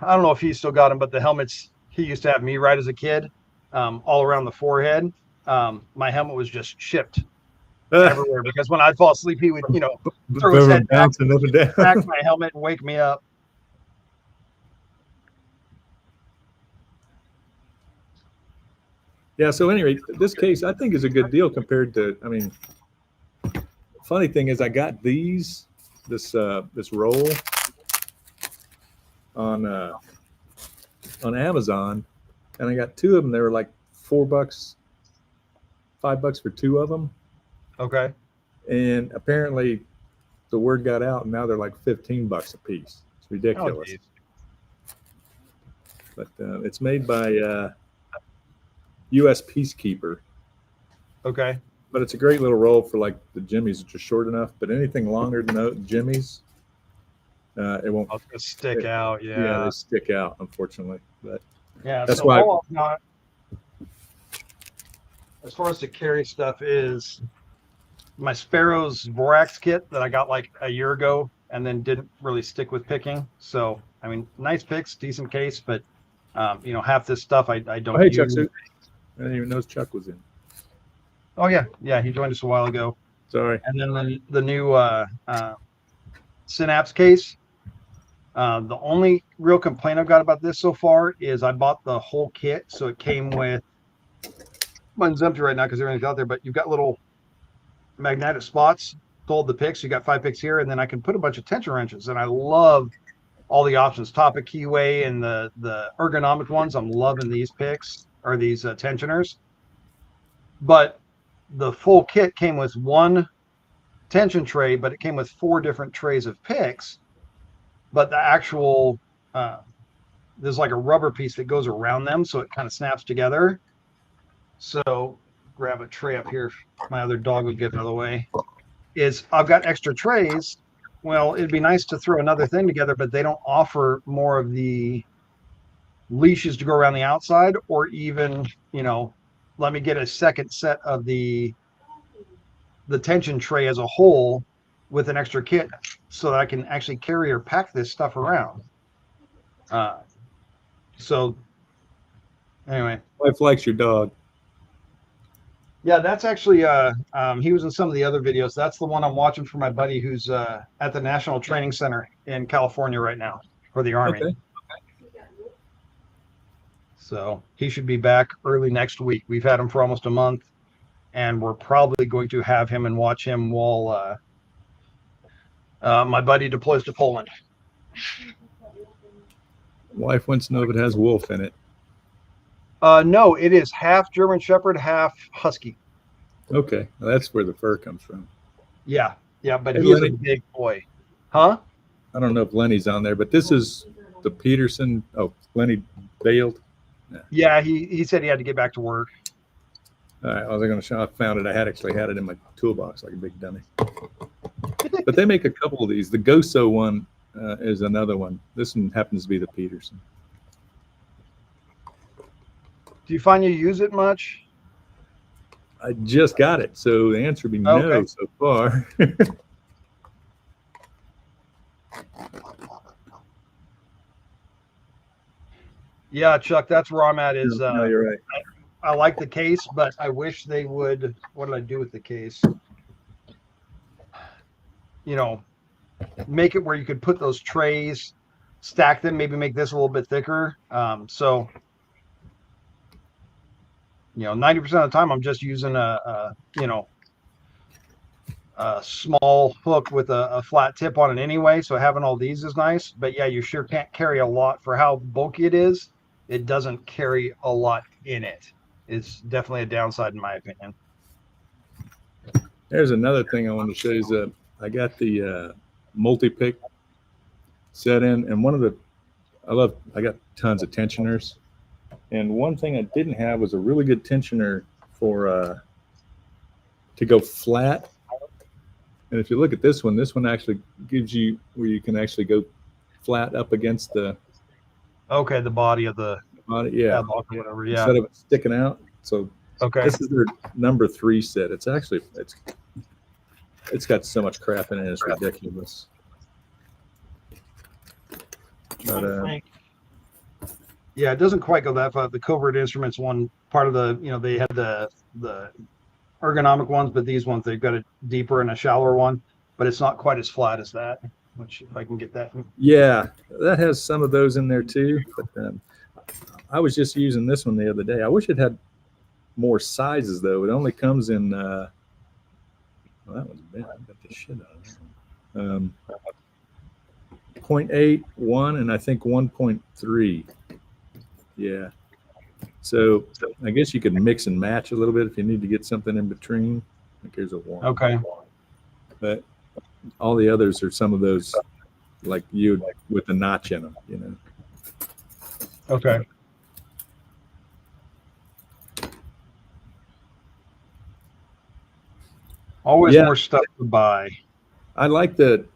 I don't know if he's still got them, but the helmets he used to have me ride as a kid, all around the forehead. My helmet was just chipped everywhere because when I'd fall asleep, he would throw his head back my helmet and wake me up. Yeah. So anyway, this case I think is a good deal compared to. I mean. Funny thing is, I got this roll on Amazon, and I got 2 of them. They were like $4, $5 for 2 of them. Okay. And apparently, the word got out, and now they're like $15 a piece. It's ridiculous. But it's made by U.S. Peacekeeper. Okay. But it's a great little roll for like the jimmies, which are short enough. But anything longer than those jimmies, it won't stick out. Yeah, they stick out, unfortunately. But yeah, that's why. As far as the carry stuff is, my Sparrow's Vorax kit that I got like a year ago and then didn't really stick with picking. So I mean, nice picks, decent case, but half this stuff I don't. Hey, Chuck, I didn't even know Chuck was in. Oh yeah, he joined us a while ago. Sorry. And then the new Synapse case. The only real complaint I've got about this so far is I bought the whole kit, so it came with. Mine's empty right now because everything's out there, but you've got little magnetic spots to hold the picks. You got 5 picks here, and then I can put a bunch of tension wrenches. And I love all the options, Topic keyway and the ergonomic ones. I'm loving these picks or these tensioners, but the full kit came with 1 tension tray, but it came with 4 different trays of picks. But the actual, there's like a rubber piece that goes around them, so it kind of snaps together. So grab a tray up here. My other dog would get out of the way. I've got extra trays. Well, it'd be nice to throw another thing together, but they don't offer more of the leashes to go around the outside, or even, let me get a second set of the tension tray as a whole with an extra kit so that I can actually carry or pack this stuff around. So anyway. Wife likes your dog. Yeah, that's actually he was in some of the other videos. That's the one I'm watching for my buddy who's at the National Training Center in California right now for the Army. Okay. So he should be back early next week. We've had him for almost a month, and we're probably going to have him and watch him while my buddy deploys to Poland. Wife wants to know if it has wolf in it. No, it is half German Shepherd, half Husky. Okay, well, that's where the fur comes from. Yeah, but Hey, he is Lenny. a big boy. Huh? I don't know if Lenny's on there, but this is the Peterson. Oh, Lenny bailed. Yeah, he said he had to get back to work. All right, I was going to show. I found it. I actually had it in my toolbox like a big dummy. But they make a couple of these. The Goso one is another one. This one happens to be the Peterson. Do you find you use it much? I just got it, so the answer would be no Okay. so far. Yeah, Chuck, that's where I'm at. Is No, you're right. I like the case, but I wish they would. What did I do with the case? You know, make it where you could put those trays, stack them, maybe make this a little bit thicker. So, 90% of the time I'm just using a small hook with a flat tip on it anyway. So having all these is nice. But yeah, you sure can't carry a lot for how bulky it is. It doesn't carry a lot in it. It's definitely a downside in my opinion. There's another thing I wanted to show you. Is I got the multi-pick set in, and I got tons of tensioners, and one thing I didn't have was a really good tensioner for to go flat. And if you look at this one actually gives you where you can actually go flat up against the Okay, the body of the body, yeah, padlock or whatever. Yeah. instead of it sticking out. So Okay. this is their number 3 set. It's actually it's got so much crap in it, it's ridiculous. But Yeah, it doesn't quite go that far. The Covert Instruments one part of the, they had the ergonomic ones, but these ones, they've got a deeper and a shallower one, but it's not quite as flat as that, which if I can get that. yeah, that has some of those in there too. But I was just using this one the other day. I wish it had more sizes though. It only comes in well, that one's big. I got the shit out of it. 0.8, 1, and I think 1.3. Yeah. So I guess you could mix and match a little bit if you need to get something in between. I think there's a 1. Okay. But all the others are some of those like you with the notch in them, Okay. Always Yeah. more stuff to buy. I like the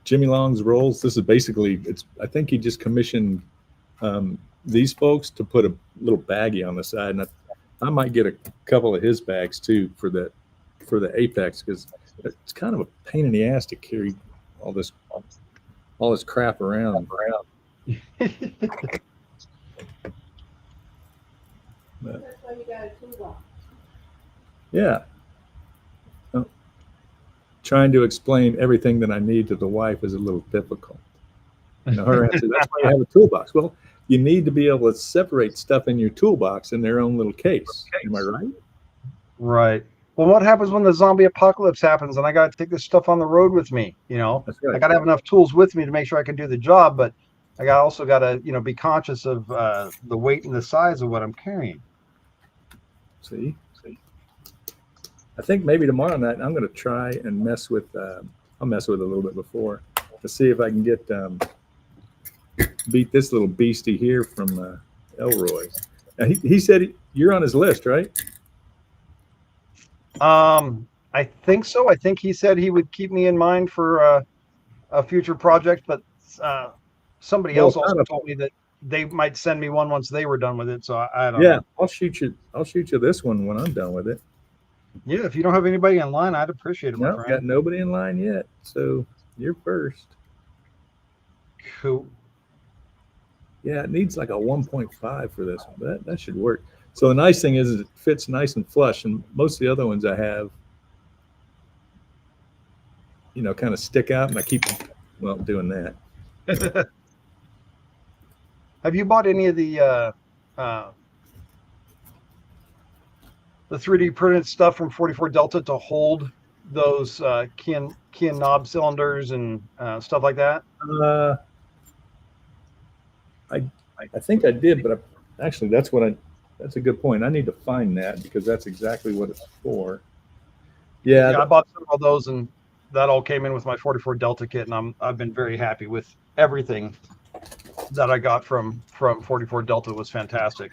Jimmy Long's rolls. This is basically I think he just commissioned these folks to put a little baggie on the side, and I might get a couple of his bags too for the Apex, because it's kind of a pain in the ass to carry all this crap around. That's why you got a toolbox. Yeah. Trying to explain everything that I need to the wife is a little difficult. Her answer, that's why you have a toolbox. Well, you need to be able to separate stuff in your toolbox in their own little case. Am I right? Right. Well, what happens when the zombie apocalypse happens and I got to take this stuff on the road with me? That's right. I got to have enough tools with me to make sure I can do the job, but I also got to, be conscious of the weight and the size of what I'm carrying. See. I think maybe tomorrow night I'm going to try and mess with. I'll mess with it a little bit before to see if I can get beat this little beastie here from Elroy. Now, he said you're on his list, right? I think so. I think he said he would keep me in mind for a future project, but somebody else also told me that they might send me one once they were done with it. So I don't Yeah, know. I'll shoot you this one when I'm done with it. Yeah, if you don't have anybody in line, I'd appreciate it, my No, friend. got nobody in line yet, so you're first. Cool. Yeah, it needs like a 1.5 for this one, but that should work. So the nice thing is it fits nice and flush, and most of the other ones I have, kind of stick out, and I keep, doing that. Have you bought any of the 3D printed stuff from 44 Delta to hold those key and knob cylinders and stuff like that? Uh, I think I did, but actually that's a good point. I need to find that because that's exactly what it's for. Yeah, Yeah, I bought some of those, and that all came in with my 44 Delta kit, and I've been very happy with everything that I got from 44 Delta. It was fantastic.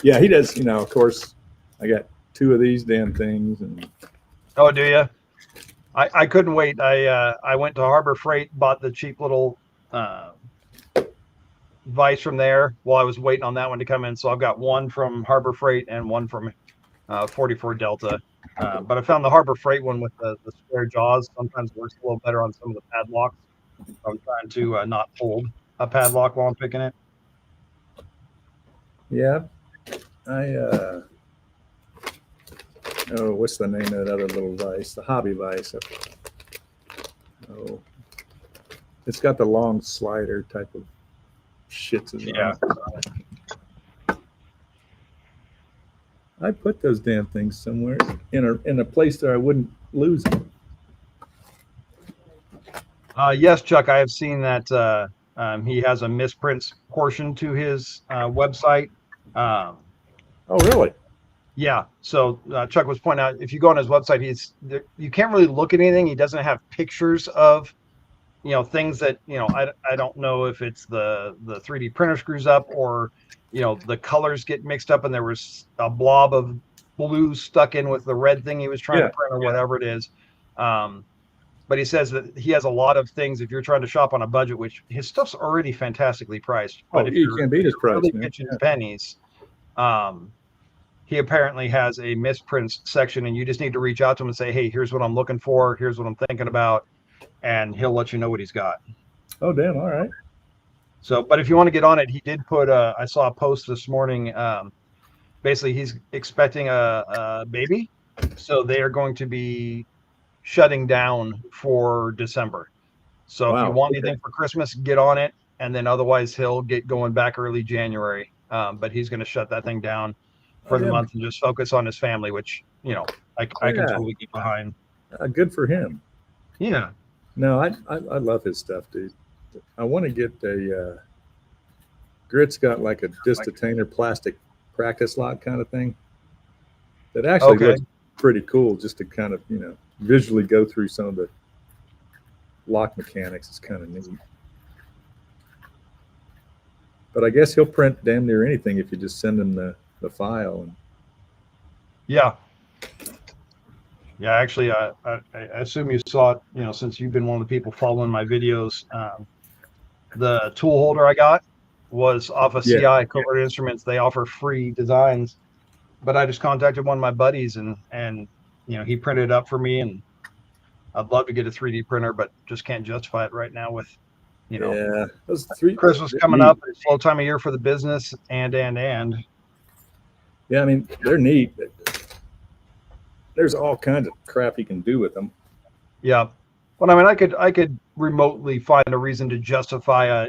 yeah, he does. Of course, I got 2 of these damn things, and Oh, do you? I couldn't wait. I went to Harbor Freight, bought the cheap little vise from there while I was waiting on that one to come in. So I've got one from Harbor Freight and one from 44 Delta. But I found the Harbor Freight one with the square jaws sometimes works a little better on some of the padlocks. I'm trying to not hold a padlock while I'm picking it. yeah, I oh, what's the name of that other little vise? The hobby vise. Oh, it's got the long slider type of shits. Yeah. I put those damn things somewhere in a place that I wouldn't lose them. Yes, Chuck, I have seen that he has a misprints portion to his website. Um, Oh, really? Yeah. So Chuck was pointing out if you go on his website, you can't really look at anything. He doesn't have pictures of things that I don't know if it's the 3D printer screws up or the colors get mixed up and there was a blob of blue stuck in with the red thing he was trying to print or whatever it is. But he says that he has a lot of things if you're trying to shop on a budget, which his stuff's already fantastically priced. But if you can't beat his price, really man. pitching pennies, he apparently has a misprints section, and you just need to reach out to him and say, hey, here's what I'm looking for. Here's what I'm thinking about. And he'll let you know what he's got. Oh, damn. All right. So, but if you want to get on it, he did put I saw a post this morning. Basically, he's expecting a baby. So they are going to be shutting down for December. So if you want anything for Christmas, get on it. And then otherwise, he'll get going back early January. But he's going to shut that thing down for the month and just focus on his family, which, I can totally get behind. Good for him. Yeah. No, I love his stuff, dude. I want to get a Grit's got like a disc-detainer plastic practice lock kind of thing that actually looks pretty cool just to kind of, visually go through some of the lock mechanics. It's kind of neat. But I guess he'll print damn near anything if you just send him the file. Yeah. Yeah, actually, I assume you saw it, since you've been one of the people following my videos. The tool holder I got was off of CI, Covert Instruments. They offer free designs. But I just contacted one of my buddies, and he printed it up for me. And I'd love to get a 3D printer, but just can't justify it right now with, those Christmas coming up. It's a slow time of year for the business, and. Yeah, I mean, they're neat. There's all kinds of crap you can do with them. Yeah. Well, I mean, I could remotely find a reason to justify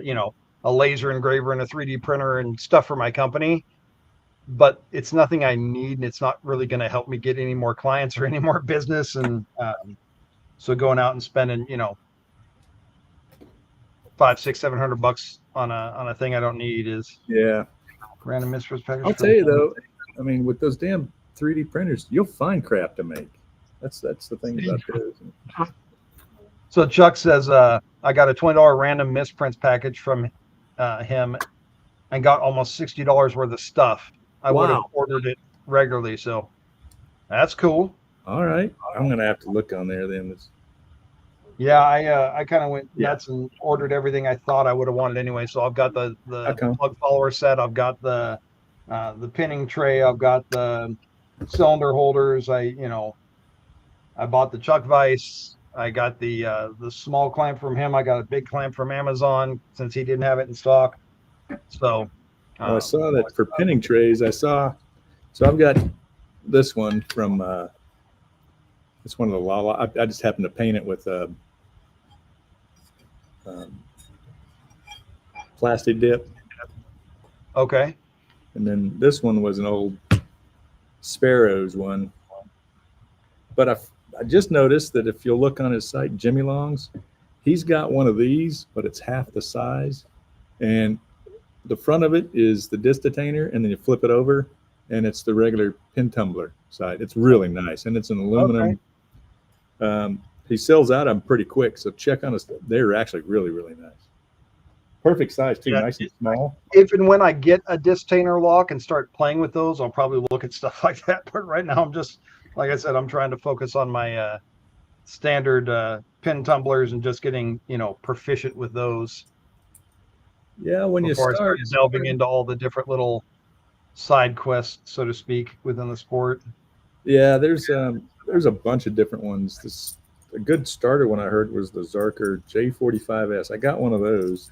a laser engraver and a 3D printer and stuff for my company, but it's nothing I need, and it's not really going to help me get any more clients or any more business. And so going out and spending, $500, $600, $700 on a thing I don't need is random misprints package. I'll tell you though, I mean, with those damn 3D printers, you'll find crap to make. That's the thing about those. So Chuck says, I got a $20 random misprints package from him and got almost $60 worth of stuff. I would have ordered it regularly. So that's cool. All right. I'm going to have to look on there then. Yeah, I kind of went Yeah. nuts and ordered everything I thought I would have wanted anyway. So I've got the How come? plug follower set. I've got the pinning tray. I've got the cylinder holders. I bought the chuck vise. I got the small clamp from him. I got a big clamp from Amazon since he didn't have it in stock. So Well, I saw that for pinning trays. So I've got this one from it's one of the Lala. I just happened to paint it with um, plastic dip, okay. and then this one was an old Sparrows one. But I just noticed that if you'll look on his site, Jimmy Long's, he's got one of these, but it's half the size, and the front of it is the disc detainer, and then you flip it over, and it's the regular pin tumbler side. It's really nice, and it's an aluminum. Okay. He sells out them pretty quick, so check on us. They're actually really, really nice. Perfect size too, Yeah. nice and small. If and when I get a disc tainer lock and start playing with those, I'll probably look at stuff like that. But right now, I'm just, like I said, I'm trying to focus on my standard pin tumblers and just getting, proficient with those Yeah, when you before I start start delving into all the different little side quests, so to speak, within the sport. yeah, there's a bunch of different ones. A good starter one I heard was the Zarker J45S. I got one of those,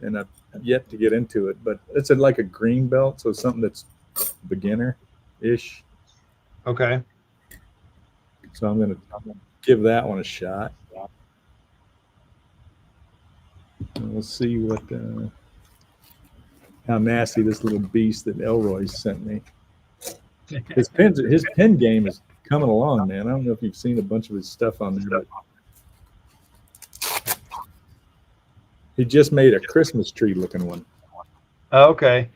and I've yet to get into it, but it's like a green belt, so something that's beginner-ish. Okay. So I'm gonna give that one a shot. And we'll see how nasty this little beast that Elroy sent me. His pen game is coming along, man. I don't know if you've seen a bunch of his stuff on there, but he just made a Christmas tree looking one. Okay.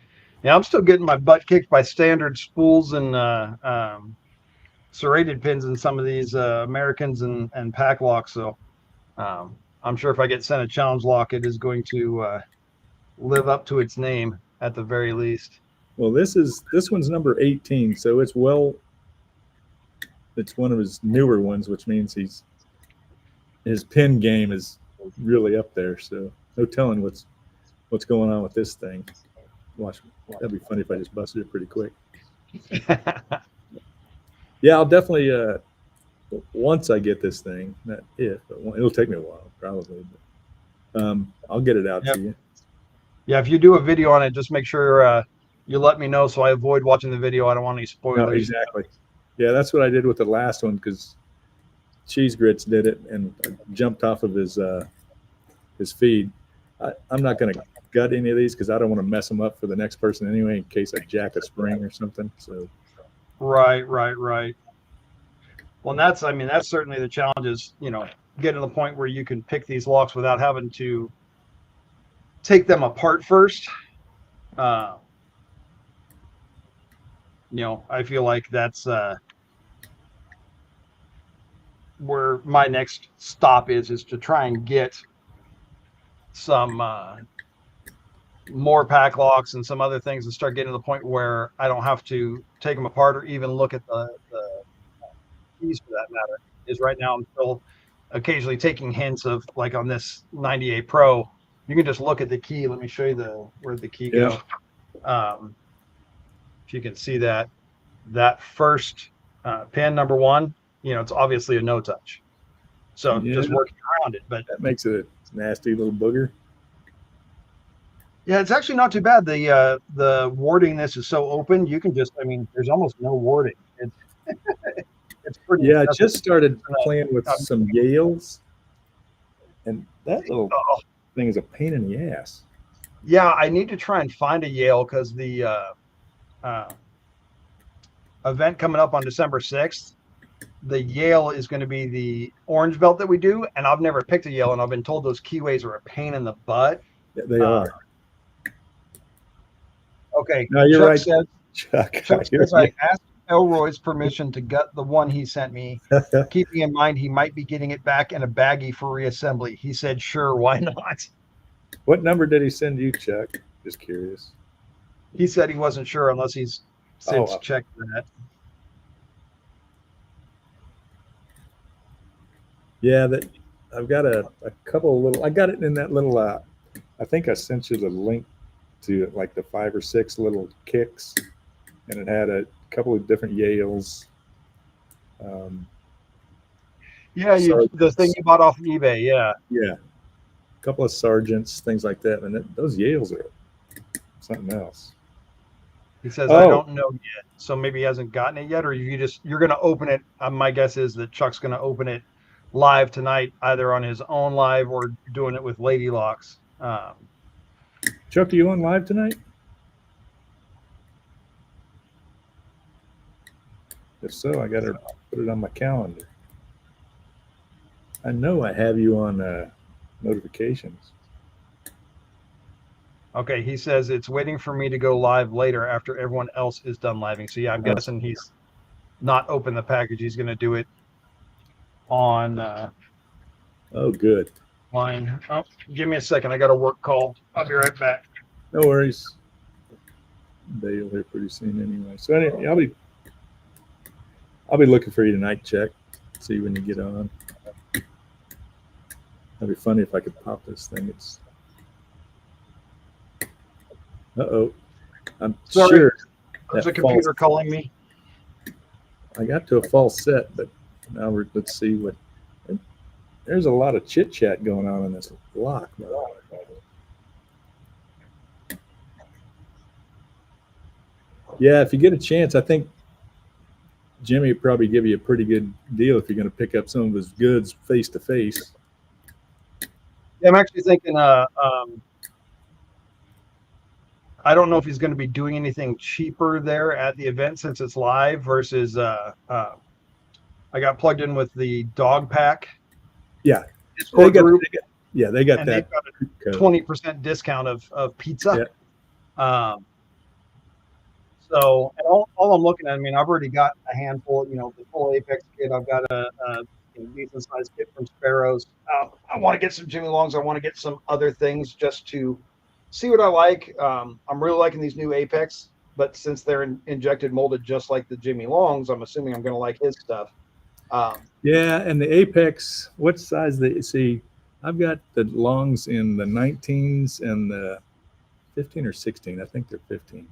Yeah, I'm still getting my butt kicked by standard spools and serrated pins in some of these Americans and pack locks. So I'm sure if I get sent a challenge lock, it is going to live up to its name at the very least. Well, this one's number 18, so it's one of his newer ones, which means his pin game is really up there. So no telling what's going on with this thing. Watch, that'd be funny if I just busted it pretty quick. Yeah, I'll definitely once I get this thing, not if, but it'll take me a while probably. But, I'll get it out to you. Yeah, if you do a video on it, just make sure you let me know so I avoid watching the video. I don't want any spoilers. No, exactly. Yeah, that's what I did with the last one because Cheese Grits did it and I jumped off of his feed. I'm not going to gut any of these because I don't want to mess them up for the next person anyway in case I jack a spring or something. So. Right. Well, that's certainly the challenge is, getting to the point where you can pick these locks without having to take them apart first. I feel like that's where my next stop is to try and get some more pack locks and some other things and start getting to the point where I don't have to take them apart or even look at the keys for that matter. Is right now I'm still occasionally taking hints of, like on this 98 Pro, you can just look at the key. Let me show you where the key goes. If you can see that first pin, number 1, it's obviously a no touch. So just working around it, but that makes it a nasty little booger. Yeah, it's actually not too bad. The warding this is so open, you can just, there's almost no warding. It's pretty. Yeah, I just started playing with some Yales, and that little thing is a pain in the ass. Yeah, I need to try and find a Yale because the event coming up on December 6th, the Yale is going to be the orange belt that we do, and I've never picked a Yale, and I've been told those keyways are a pain in the butt. Yeah, they are. Okay. No, you're right. Chuck says I asked Elroy's permission to gut the one he sent me, keeping in mind he might be getting it back in a baggie for reassembly. He said, sure, why not? What number did he send you, Chuck? Just curious. He said he wasn't sure unless he's since checked that. Yeah, I've got a couple of little. I got it in that little. I think I sent you the link to like the 5 or 6 little kicks, and it had a couple of different Yales. Yeah, the thing you bought off of eBay. Yeah. Yeah, a couple of sergeants, things like that, and those Yales are something else. He says, I don't know yet. So maybe he hasn't gotten it yet, or you're going to open it. My guess is that Chuck's going to open it live tonight, either on his own live or doing it with Lady Locks. Chuck, are you on live tonight? If so, I got to put it on my calendar. I know I have you on notifications. Okay, he says it's waiting for me to go live later after everyone else is done living. So yeah, I'm guessing he's not opened the package. He's going to do it on oh, good. line. Oh, give me a second. I got a work call. I'll be right back. No worries. They'll hear pretty soon anyway. So anyway, I'll be looking for you tonight, Chuck. See when you get on. That'd be funny if I could pop this thing. It's I'm Sorry. sure there's a computer calling me. I got to a false set, but now let's see what. There's a lot of chit chat going on in this lock. Yeah, if you get a chance, I think Jimmy would probably give you a pretty good deal if you're going to pick up some of his goods face to face. Yeah, I'm actually thinking. I don't know if he's going to be doing anything cheaper there at the event since it's live versus. I got plugged in with the dog pack. Yeah, they got that. They've got a 20% discount of pizza. Yeah. So all I'm looking at, I mean, I've already got a handful, the full Apex kit. I've got a decent sized kit from Sparrows. I want to get some Jimmy Longs. I want to get some other things just to see what I like. I'm really liking these new Apex, but since they're injected molded just like the Jimmy Longs, I'm assuming I'm going to like his stuff. Yeah, and the Apex, what size see? I've got the Longs in the 19s and the 15 or 16. I think they're 15.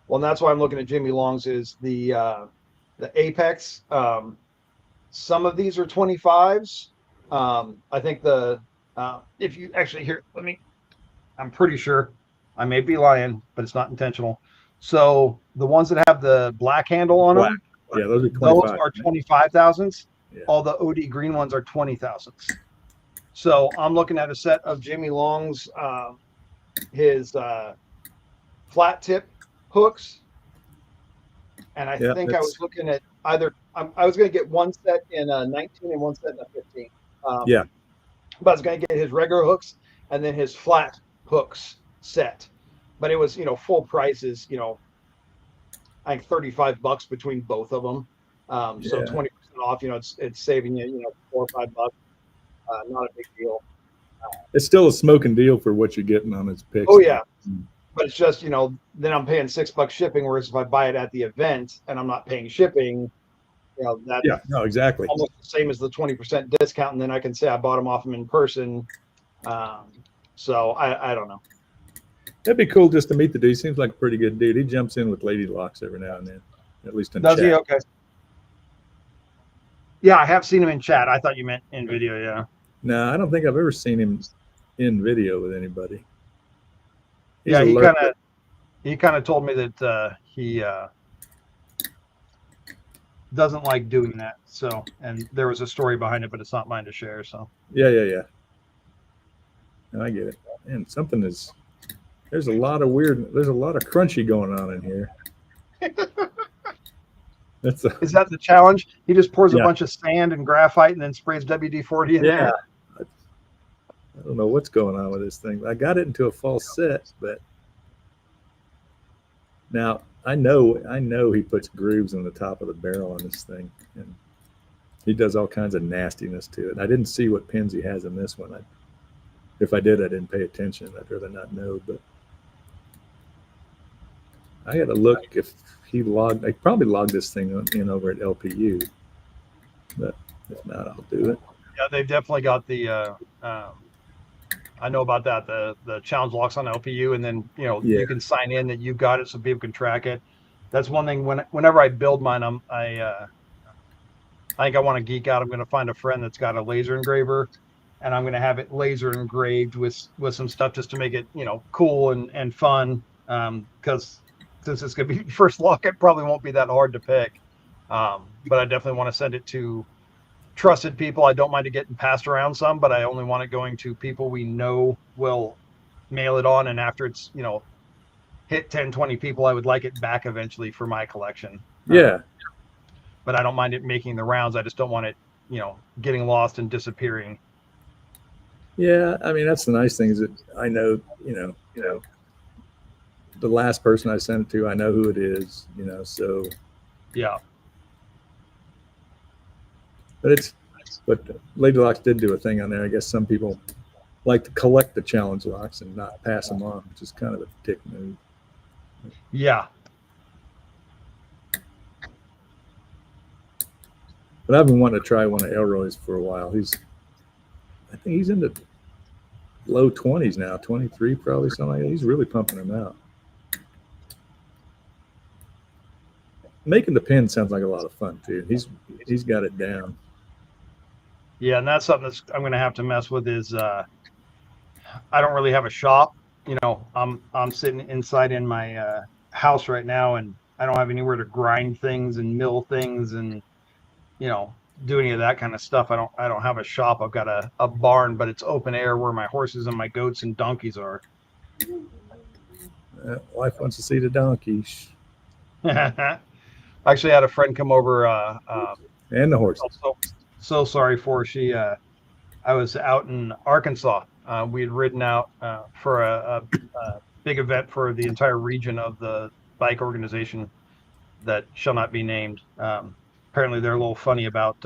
Well, and that's why I'm looking at Jimmy Longs is the Apex. Some of these are 25s. I think if you actually hear, I'm pretty sure, I may be lying, but it's not intentional. So the ones that have the black handle on them, yeah, those are 25. Those are 25,000s. Yeah. All the OD green ones are 20,000s. So I'm looking at a set of Jimmy Long's, his flat tip hooks, and I think I was looking at either. I was going to get one set in a 19 and one set in a 15. Yeah, but I was going to get his regular hooks and then his flat hooks set. But it was full prices. I think $35 between both of them. So 20% off. It's saving you $4 or $5. Not a big deal. It's still a smoking deal for what you're getting on his picks. Oh yeah. But it's just, then I'm paying $6 shipping, whereas if I buy it at the event and I'm not paying shipping, that's exactly almost the same as the 20% discount. And then I can say I bought them off him in person. So I don't know. That'd be cool just to meet the dude. He seems like a pretty good dude. He jumps in with Lady Locks every now and then, at least in Does chat. he? Okay. Yeah, I have seen him in chat. I thought you meant in video. Yeah. No, I don't think I've ever seen him in video with anybody. He's he kind of told me that he doesn't like doing that. So, and there was a story behind it, but it's not mine to share. So. Yeah. No, I get it. And there's a lot of crunchy going on in here. Is that the challenge? He just pours a bunch of sand and graphite and then sprays WD-40 in there. I don't know what's going on with this thing. I got it into a false set, but now I know he puts grooves on the top of the barrel on this thing, and he does all kinds of nastiness to it. I didn't see what pins he has in this one. If I did, I didn't pay attention. I'd rather not know, but I got to look if he logged. I probably logged this thing in over at LPU, but if not, I'll do it. Yeah, they've definitely got the. I know about that. The challenge locks on LPU, and then Yeah. you can sign in that you got it, so people can track it. That's one thing. Whenever I build mine, I think I want to geek out. I'm going to find a friend that's got a laser engraver, and I'm going to have it laser engraved with some stuff just to make it cool and fun. Because since it's going to be first lock, it probably won't be that hard to pick. But I definitely want to send it to trusted people. I don't mind it getting passed around some, but I only want it going to people we know will mail it on. And after it's hit 10, 20 people, I would like it back eventually for my collection. Yeah. But I don't mind it making the rounds. I just don't want it, getting lost and disappearing. Yeah. I mean, that's the nice thing is that I know, the last person I sent it to, I know who it is, so. Yeah. But Lady Locks did do a thing on there. I guess some people like to collect the challenge locks and not pass them on, which is kind of a dick move. Yeah. But I've been wanting to try one of Elroy's for a while. I think he's in the low 20s now, 23 probably, something like that. He's really pumping them out. Making the pin sounds like a lot of fun too. He's got it down. Yeah, and that's something I'm going to have to mess with. Is I don't really have a shop. I'm sitting inside in my house right now, and I don't have anywhere to grind things and mill things and do any of that kind of stuff. I don't have a shop. I've got a barn, but it's open air where my horses and my goats and donkeys are. Wife wants to see the donkeys. I actually had a friend come over. And the horses. So sorry for she. I was out in Arkansas. We had ridden out for a big event for the entire region of the bike organization that shall not be named. Apparently, they're a little funny about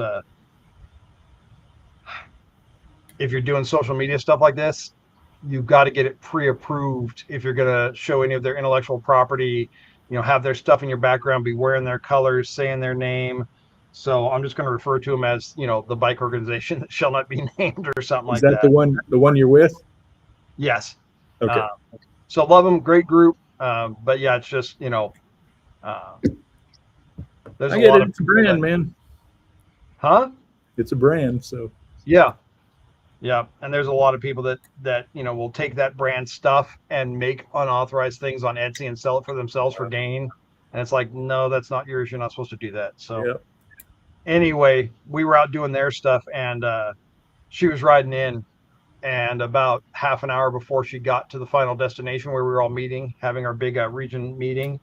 if you're doing social media stuff like this, you've got to get it pre-approved if you're going to show any of their intellectual property. Have their stuff in your background, be wearing their colors, saying their name. So I'm just going to refer to them as, the bike organization that shall not be named or something like that. Is that the one you're with? Yes. Okay. So love them, great group. But yeah, it's just, there's I get it. It's a brand, man. Huh? It's a brand. So yeah. Yeah. And there's a lot of people that, will take that brand stuff and make unauthorized things on Etsy and sell it for themselves for gain. And it's like, no, that's not yours. You're not supposed to do that. So anyway, we were out doing their stuff, and she was riding in, and about half an hour before she got to the final destination where we were all meeting, having our big region meeting,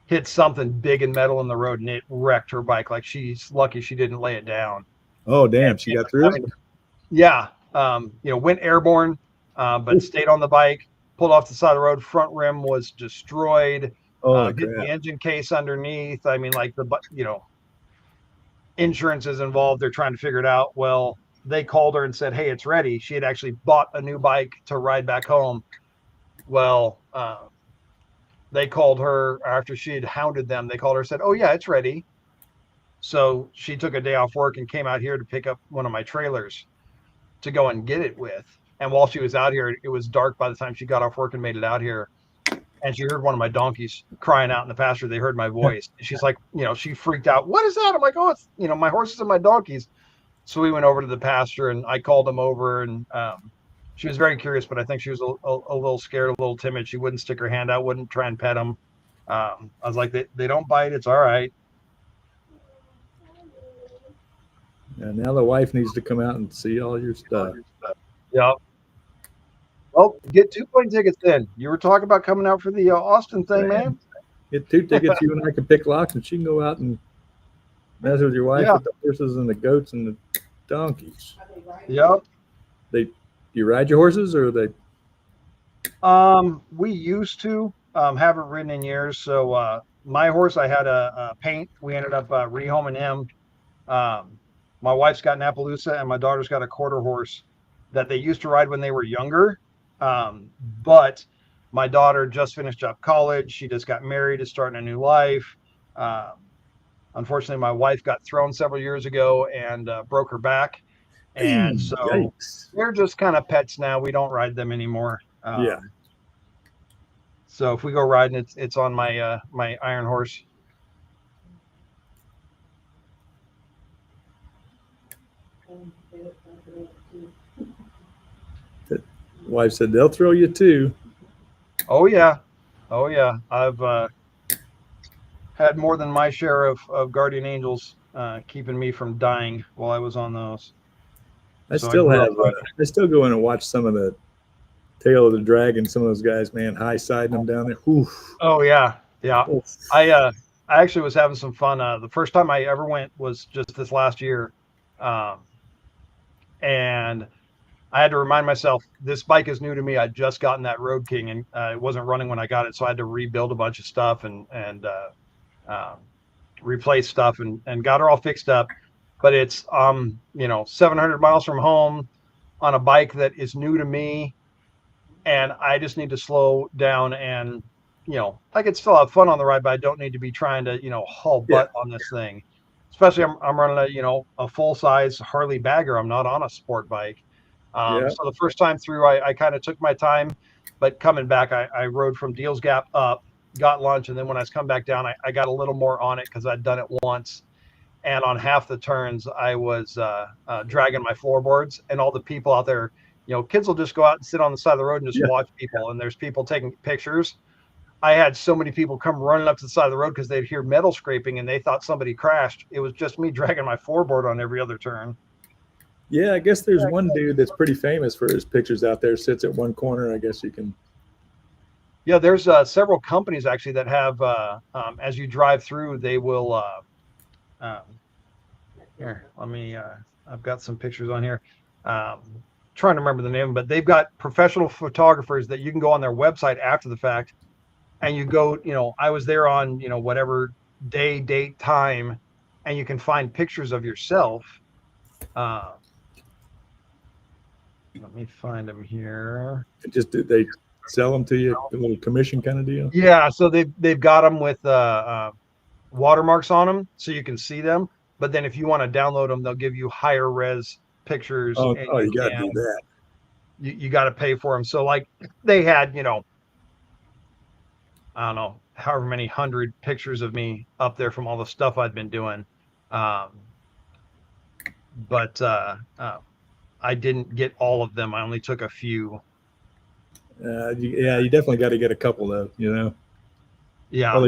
hit something big and metal in the road, and it wrecked her bike. Like, she's lucky she didn't lay it down. Oh, damn. She got through it? Yeah. Went airborne, but stayed on the bike, pulled off the side of the road. Front rim was destroyed. Hit the engine case underneath. I mean, like insurance is involved. They're trying to figure it out. Well, they called her and said, hey, it's ready. She had actually bought a new bike to ride back home. Well, they called her after she had hounded them. They called her and said, oh yeah, it's ready. So she took a day off work and came out here to pick up one of my trailers to go and get it with. And while she was out here, it was dark by the time she got off work and made it out here. And she heard one of my donkeys crying out in the pasture. They heard my voice. She's like, she freaked out. What is that? I'm like, oh, it's, my horses and my donkeys. So we went over to the pasture, and I called them over, and she was very curious, but I think she was a little scared, a little timid. She wouldn't stick her hand out, wouldn't try and pet them. I was like, they don't bite. It's all right. And now the wife needs to come out and see all your stuff. Yeah. Well, get 2 plane tickets then. You were talking about coming out for the Austin thing, man. Get 2 tickets. You and I can pick locks, and she can go out and mess with your wife with the horses and the goats and the donkeys. Yep. You ride your horses, or they? We used to. Haven't ridden in years. So my horse, I had a paint. We ended up rehoming him. My wife's got an Appaloosa, and my daughter's got a quarter horse that they used to ride when they were younger. But my daughter just finished up college. She just got married, is starting a new life. Unfortunately, my wife got thrown several years ago and broke her back. Hey, And so yikes. they're just kind of pets now. We don't ride them anymore. Yeah. So if we go riding, it's on my my iron horse. Wife said they'll throw you too. Oh yeah, oh yeah. I've had more than my share of guardian angels keeping me from dying while I was on those. I So I still grew up have. riding. I still go in and watch some of the Tail of the Dragon. Some of those guys, man, high siding them down there. Oof. Oh yeah, yeah. Oof. I actually was having some fun. The first time I ever went was just this last year, um, and I had to remind myself this bike is new to me. I'd just gotten that Road King, and it wasn't running when I got it, so I had to rebuild a bunch of stuff and um, replace stuff and got her all fixed up. But it's 700 miles from home on a bike that is new to me, and I just need to slow down and I could still have fun on the ride, but I don't need to be trying to haul Yeah. butt on this thing. Especially I'm running a full size Harley bagger. I'm not on a sport bike. Yeah. So the first time through, I kind of took my time, but coming back, I rode from Deals Gap up, got lunch, and then when I was coming back down, I got a little more on it because I'd done it once. And on half the turns, I was dragging my floorboards, and all the people out there, kids will just go out and sit on the side of the road and just Yeah. watch people, and there's people taking pictures. I had so many people come running up to the side of the road because they'd hear metal scraping and they thought somebody crashed. It was just me dragging my floorboard on every other turn. Yeah. I guess there's one dude that's pretty famous for his pictures out there. Sits at one corner. I guess you can. Yeah, there's several companies actually that have, as you drive through, they will. Um, Here, let me. I've got some pictures on here. Trying to remember the name, but they've got professional photographers that you can go on their website after the fact, and you go. I was there on whatever day, date, time, and you can find pictures of yourself. Uh, Let me find them here. Just they sell them to you, a little commission kind of deal. Yeah, so they've got them with watermarks on them, so you can see them. But then if you want to download them, they'll give you higher res pictures, Oh, and you got to do that. you got to pay for them. So like they had, I don't know, however many hundred pictures of me up there from all the stuff I'd been doing. But I didn't get all of them. I only took a few. Yeah, you definitely got to get a couple though. Yeah. Are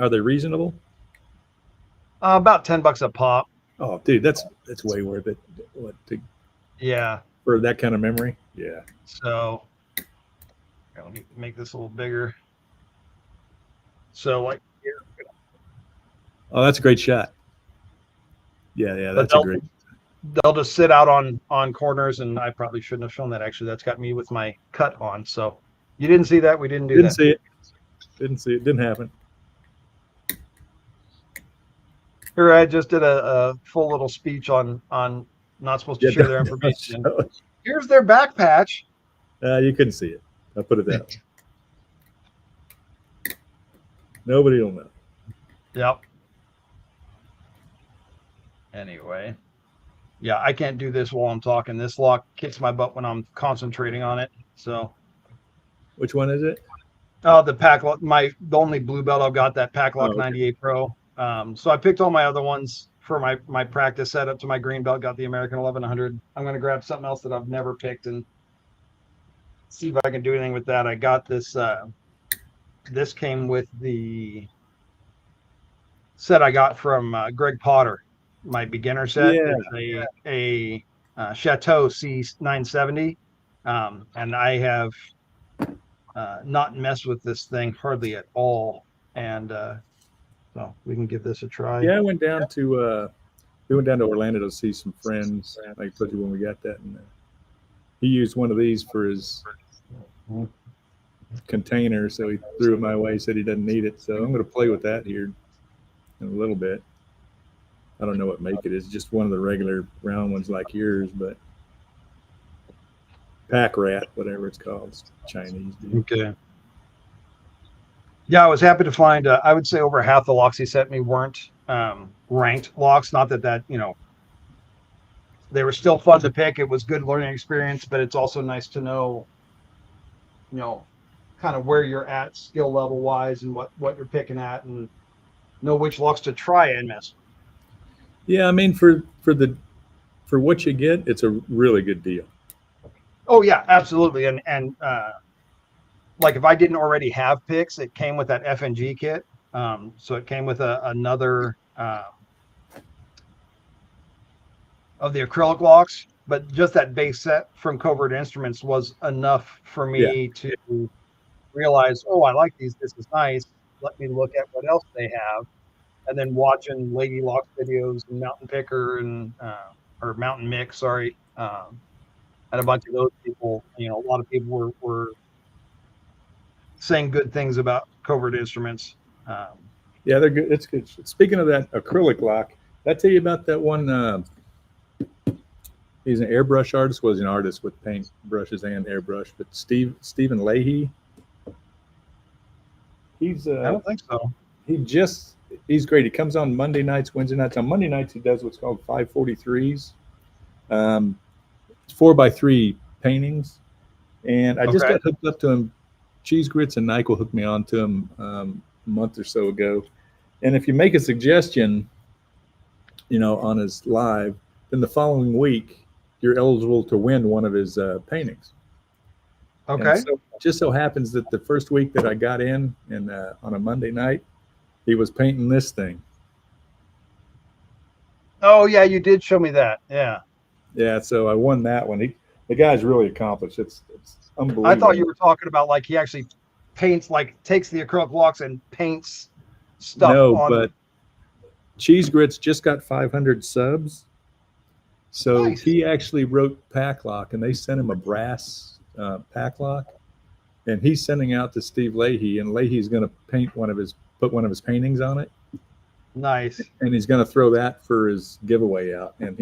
they reasonable? About $10 a pop. Oh, dude, that's way worth it. Yeah. For that kind of memory? Yeah. So let me make this a little bigger. So like here. Oh, that's a great shot. Yeah, that's a great. They'll just sit out on corners, and I probably shouldn't have shown that. Actually, that's got me with my cut on. So you didn't see that. We didn't do that. See it. Didn't see it. Didn't happen. Here, I just did a full little speech on not supposed to share their information. Here's their back patch. You couldn't see it. I'll put it that way. Nobody will know. Yep. Anyway, yeah, I can't do this while I'm talking. This lock kicks my butt when I'm concentrating on it. So, which one is it? Oh, the pack lock. The only blue belt I've got, that pack lock 98 Pro. So I picked all my other ones for my practice setup to my green belt. Got the American 1100. I'm going to grab something else that I've never picked and see if I can do anything with that. I got this. This came with the set I got from Greg Potter, my beginner set. Yeah. It's a Chateau C970, and I have not messed with this thing hardly at all. And so we can give this a try. Yeah, I went down to Orlando to see some friends. I told you when we got that, and he used one of these for his container, so he threw it my way. Said he doesn't need it, so I'm going to play with that here in a little bit. I don't know what make it is, just one of the regular round ones like yours, but pack rat, whatever it's called, it's Chinese. Dude. Okay. Yeah, I was happy to find. I would say over half the locks he sent me weren't ranked locks. Not that they were still fun to pick. It was good learning experience, but it's also nice to know, you know, kind of where you're at skill level wise and what you're picking at, and know which locks to try and mess with. Yeah, I mean, for what you get, it's a really good deal. Oh yeah, absolutely. And like if I didn't already have picks, it came with that FNG kit. So it came with another of the acrylic locks, but just that base set from Covert Instruments was enough for Yeah, me to realize, oh, I like these. This is nice. Let me look at what else they have. And then watching Lady Locks videos and Mountain Picker and or Mountain Mix, sorry, and a bunch of those people. A lot of people were saying good things about Covert Instruments. yeah, they're good. It's good. Speaking of that acrylic lock, did I tell you about that one? He's an airbrush artist. Was an artist with paint brushes and airbrush. But Stephen Leahy. He's I don't think so. he just he's great. He comes on Monday nights, Wednesday nights. On Monday nights, he does what's called 543s. It's 4x3 paintings, and I just Okay. got hooked up to him. Cheese Grits and Nyquil hooked me on to him a month or so ago. And if you make a suggestion, on his live, then the following week you're eligible to win one of his paintings. And Okay. so it just so happens that the first week that I got in, and on a Monday night, he was painting this thing. Oh yeah, you did show me that. Yeah. Yeah, so I won that one. The guy's really accomplished. It's I thought unbelievable. you were talking about like he actually paints, like takes the acrylic blocks and paints stuff No, on. but Cheese Grits just got 500 subs. So Nice. he actually wrote Packlock, and they sent him a brass Packlock, and he's sending out to Steve Leahy, and Leahy's going to put one of his paintings on it, Nice. and he's going to throw that for his giveaway out. And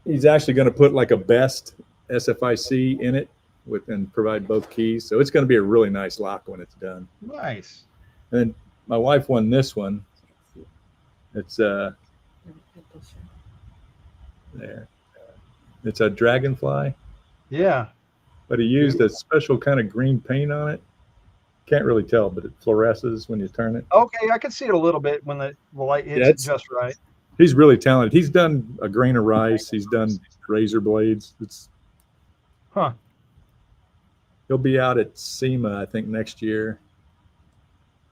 he's actually going to put like a best SFIC in it and provide both keys. So it's going to be a really nice lock when it's done. Nice. And then my wife won this one. It's there. It's a dragonfly, Yeah. but he used a special kind of green paint on it. Can't really tell, but it fluoresces when you turn it. Okay, I can see it a little bit when the light hits Yeah, it just right. He's really talented. He's done a grain of rice. He's done razor blades. Huh. He'll be out at SEMA, I think, next year.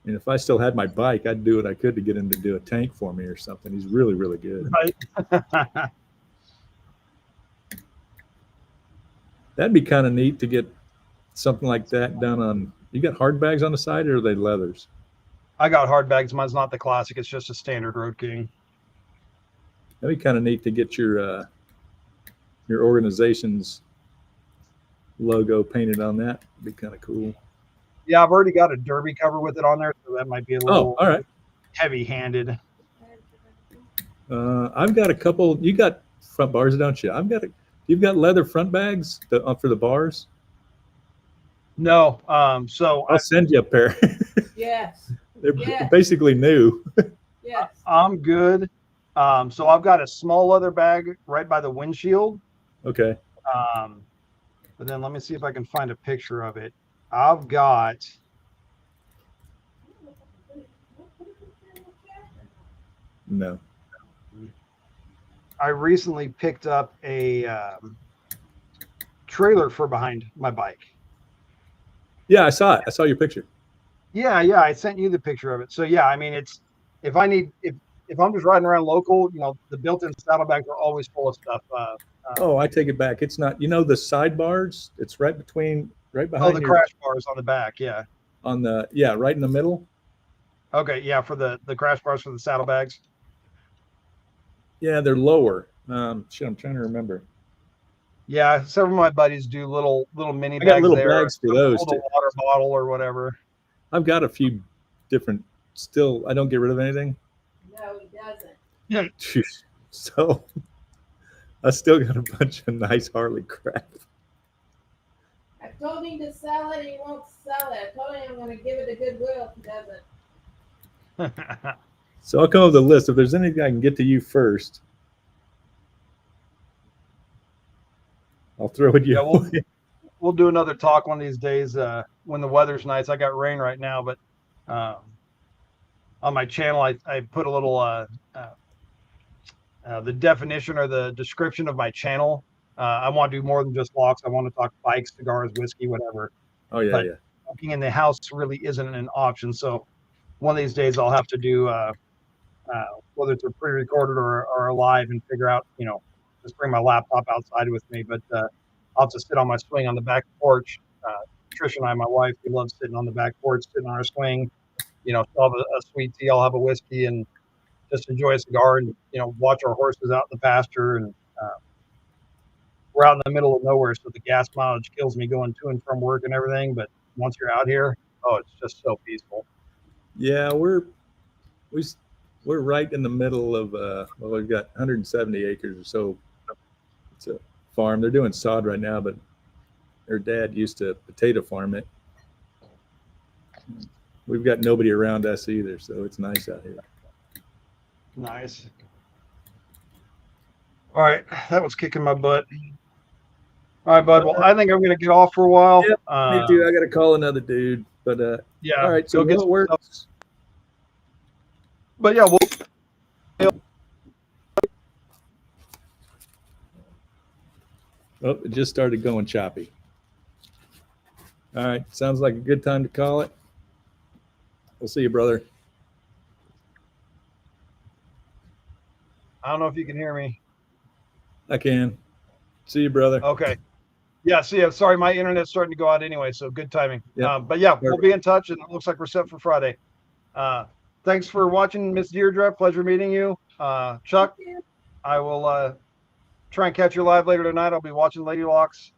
And if I still had my bike, I'd do what I could to get him to do a tank for me or something. He's really, really good. Right. That'd be kind of neat to get something like that done on. You got hard bags on the side, or are they leathers? I got hard bags. Mine's not the classic. It's just a standard Road King. That'd be kind of neat to get your organization's logo painted on that. It'd be kind of cool. Yeah, I've already got a derby cover with it on there, so that might be a little all right. heavy-handed. I've got a couple. You got front bars, don't you? You've got leather front bags for the bars. No, so I'll send you a pair. Yes. They're Yes. basically new. Yes. I'm good. So I've got a small leather bag right by the windshield. Okay. But then let me see if I can find a picture of it. I've got. No. I recently picked up a trailer for behind my bike. Yeah, I saw it. I saw your picture. Yeah, I sent you the picture of it. So yeah, I mean, it's if I'm just riding around local, the built-in saddlebags are always full of stuff. Oh, I take it back. It's not. The sidebars. It's right behind. The crash bars on the back. Yeah. Right in the middle. Okay. Yeah, for the crash bars for the saddlebags. Yeah, they're lower. I'm trying to remember. Yeah, several of my buddies do little mini bags. I got little there, bags for those. A water bottle or whatever. I've got a few different. Still, I don't get rid of anything. No, he doesn't. Yeah. So I still got a bunch of nice Harley crap. I told him to sell it, he won't sell it. I told him I'm going to give it to Goodwill if he So I'll come up with a list. If there's anything I can get to you first, I'll throw it your Yeah, way. we'll do another talk one of these days when the weather's nice. I got rain right now, but on my channel, I put a little the definition or the description of my channel. I want to do more than just locks. I want to talk bikes, cigars, whiskey, whatever. Oh yeah, But yeah. cooking in the house really isn't an option. So one of these days I'll have to do whether it's a pre-recorded or a live and figure out, just bring my laptop outside with me. But I'll have to sit on my swing on the back porch. Trish and I, my wife, we love sitting on the back porch, sitting on our swing. I'll have a sweet tea, I'll have a whiskey, and just enjoy a cigar and watch our horses out in the pasture. And we're out in the middle of nowhere, so the gas mileage kills me going to and from work and everything. But once you're out here, oh, it's just so peaceful. Yeah, we're right in the middle of well, we've got 170 acres or so. It's a farm. They're doing sod right now, but her dad used to potato farm it. We've got nobody around us either, so it's nice out here. Nice. All right, that was kicking my butt. All right, bud. Well, I think I'm going to get off for a while. Yep, me too. I got to call another dude, but Yeah. all right. So go get what works? stuff. But yeah, Oh, it just started going choppy. All right, sounds like a good time to call it. We'll see you, brother. I don't know if you can hear me. I can. See you, brother. Okay. Yeah, see ya. Sorry, my internet's starting to go out anyway, so good timing. Yep. But yeah, we'll Perfect. be in touch, and it looks like we're set for Friday. Thanks for watching, Miss Deirdre. Pleasure meeting you. Chuck, I will try and catch you live later tonight. I'll be watching Lady Locks.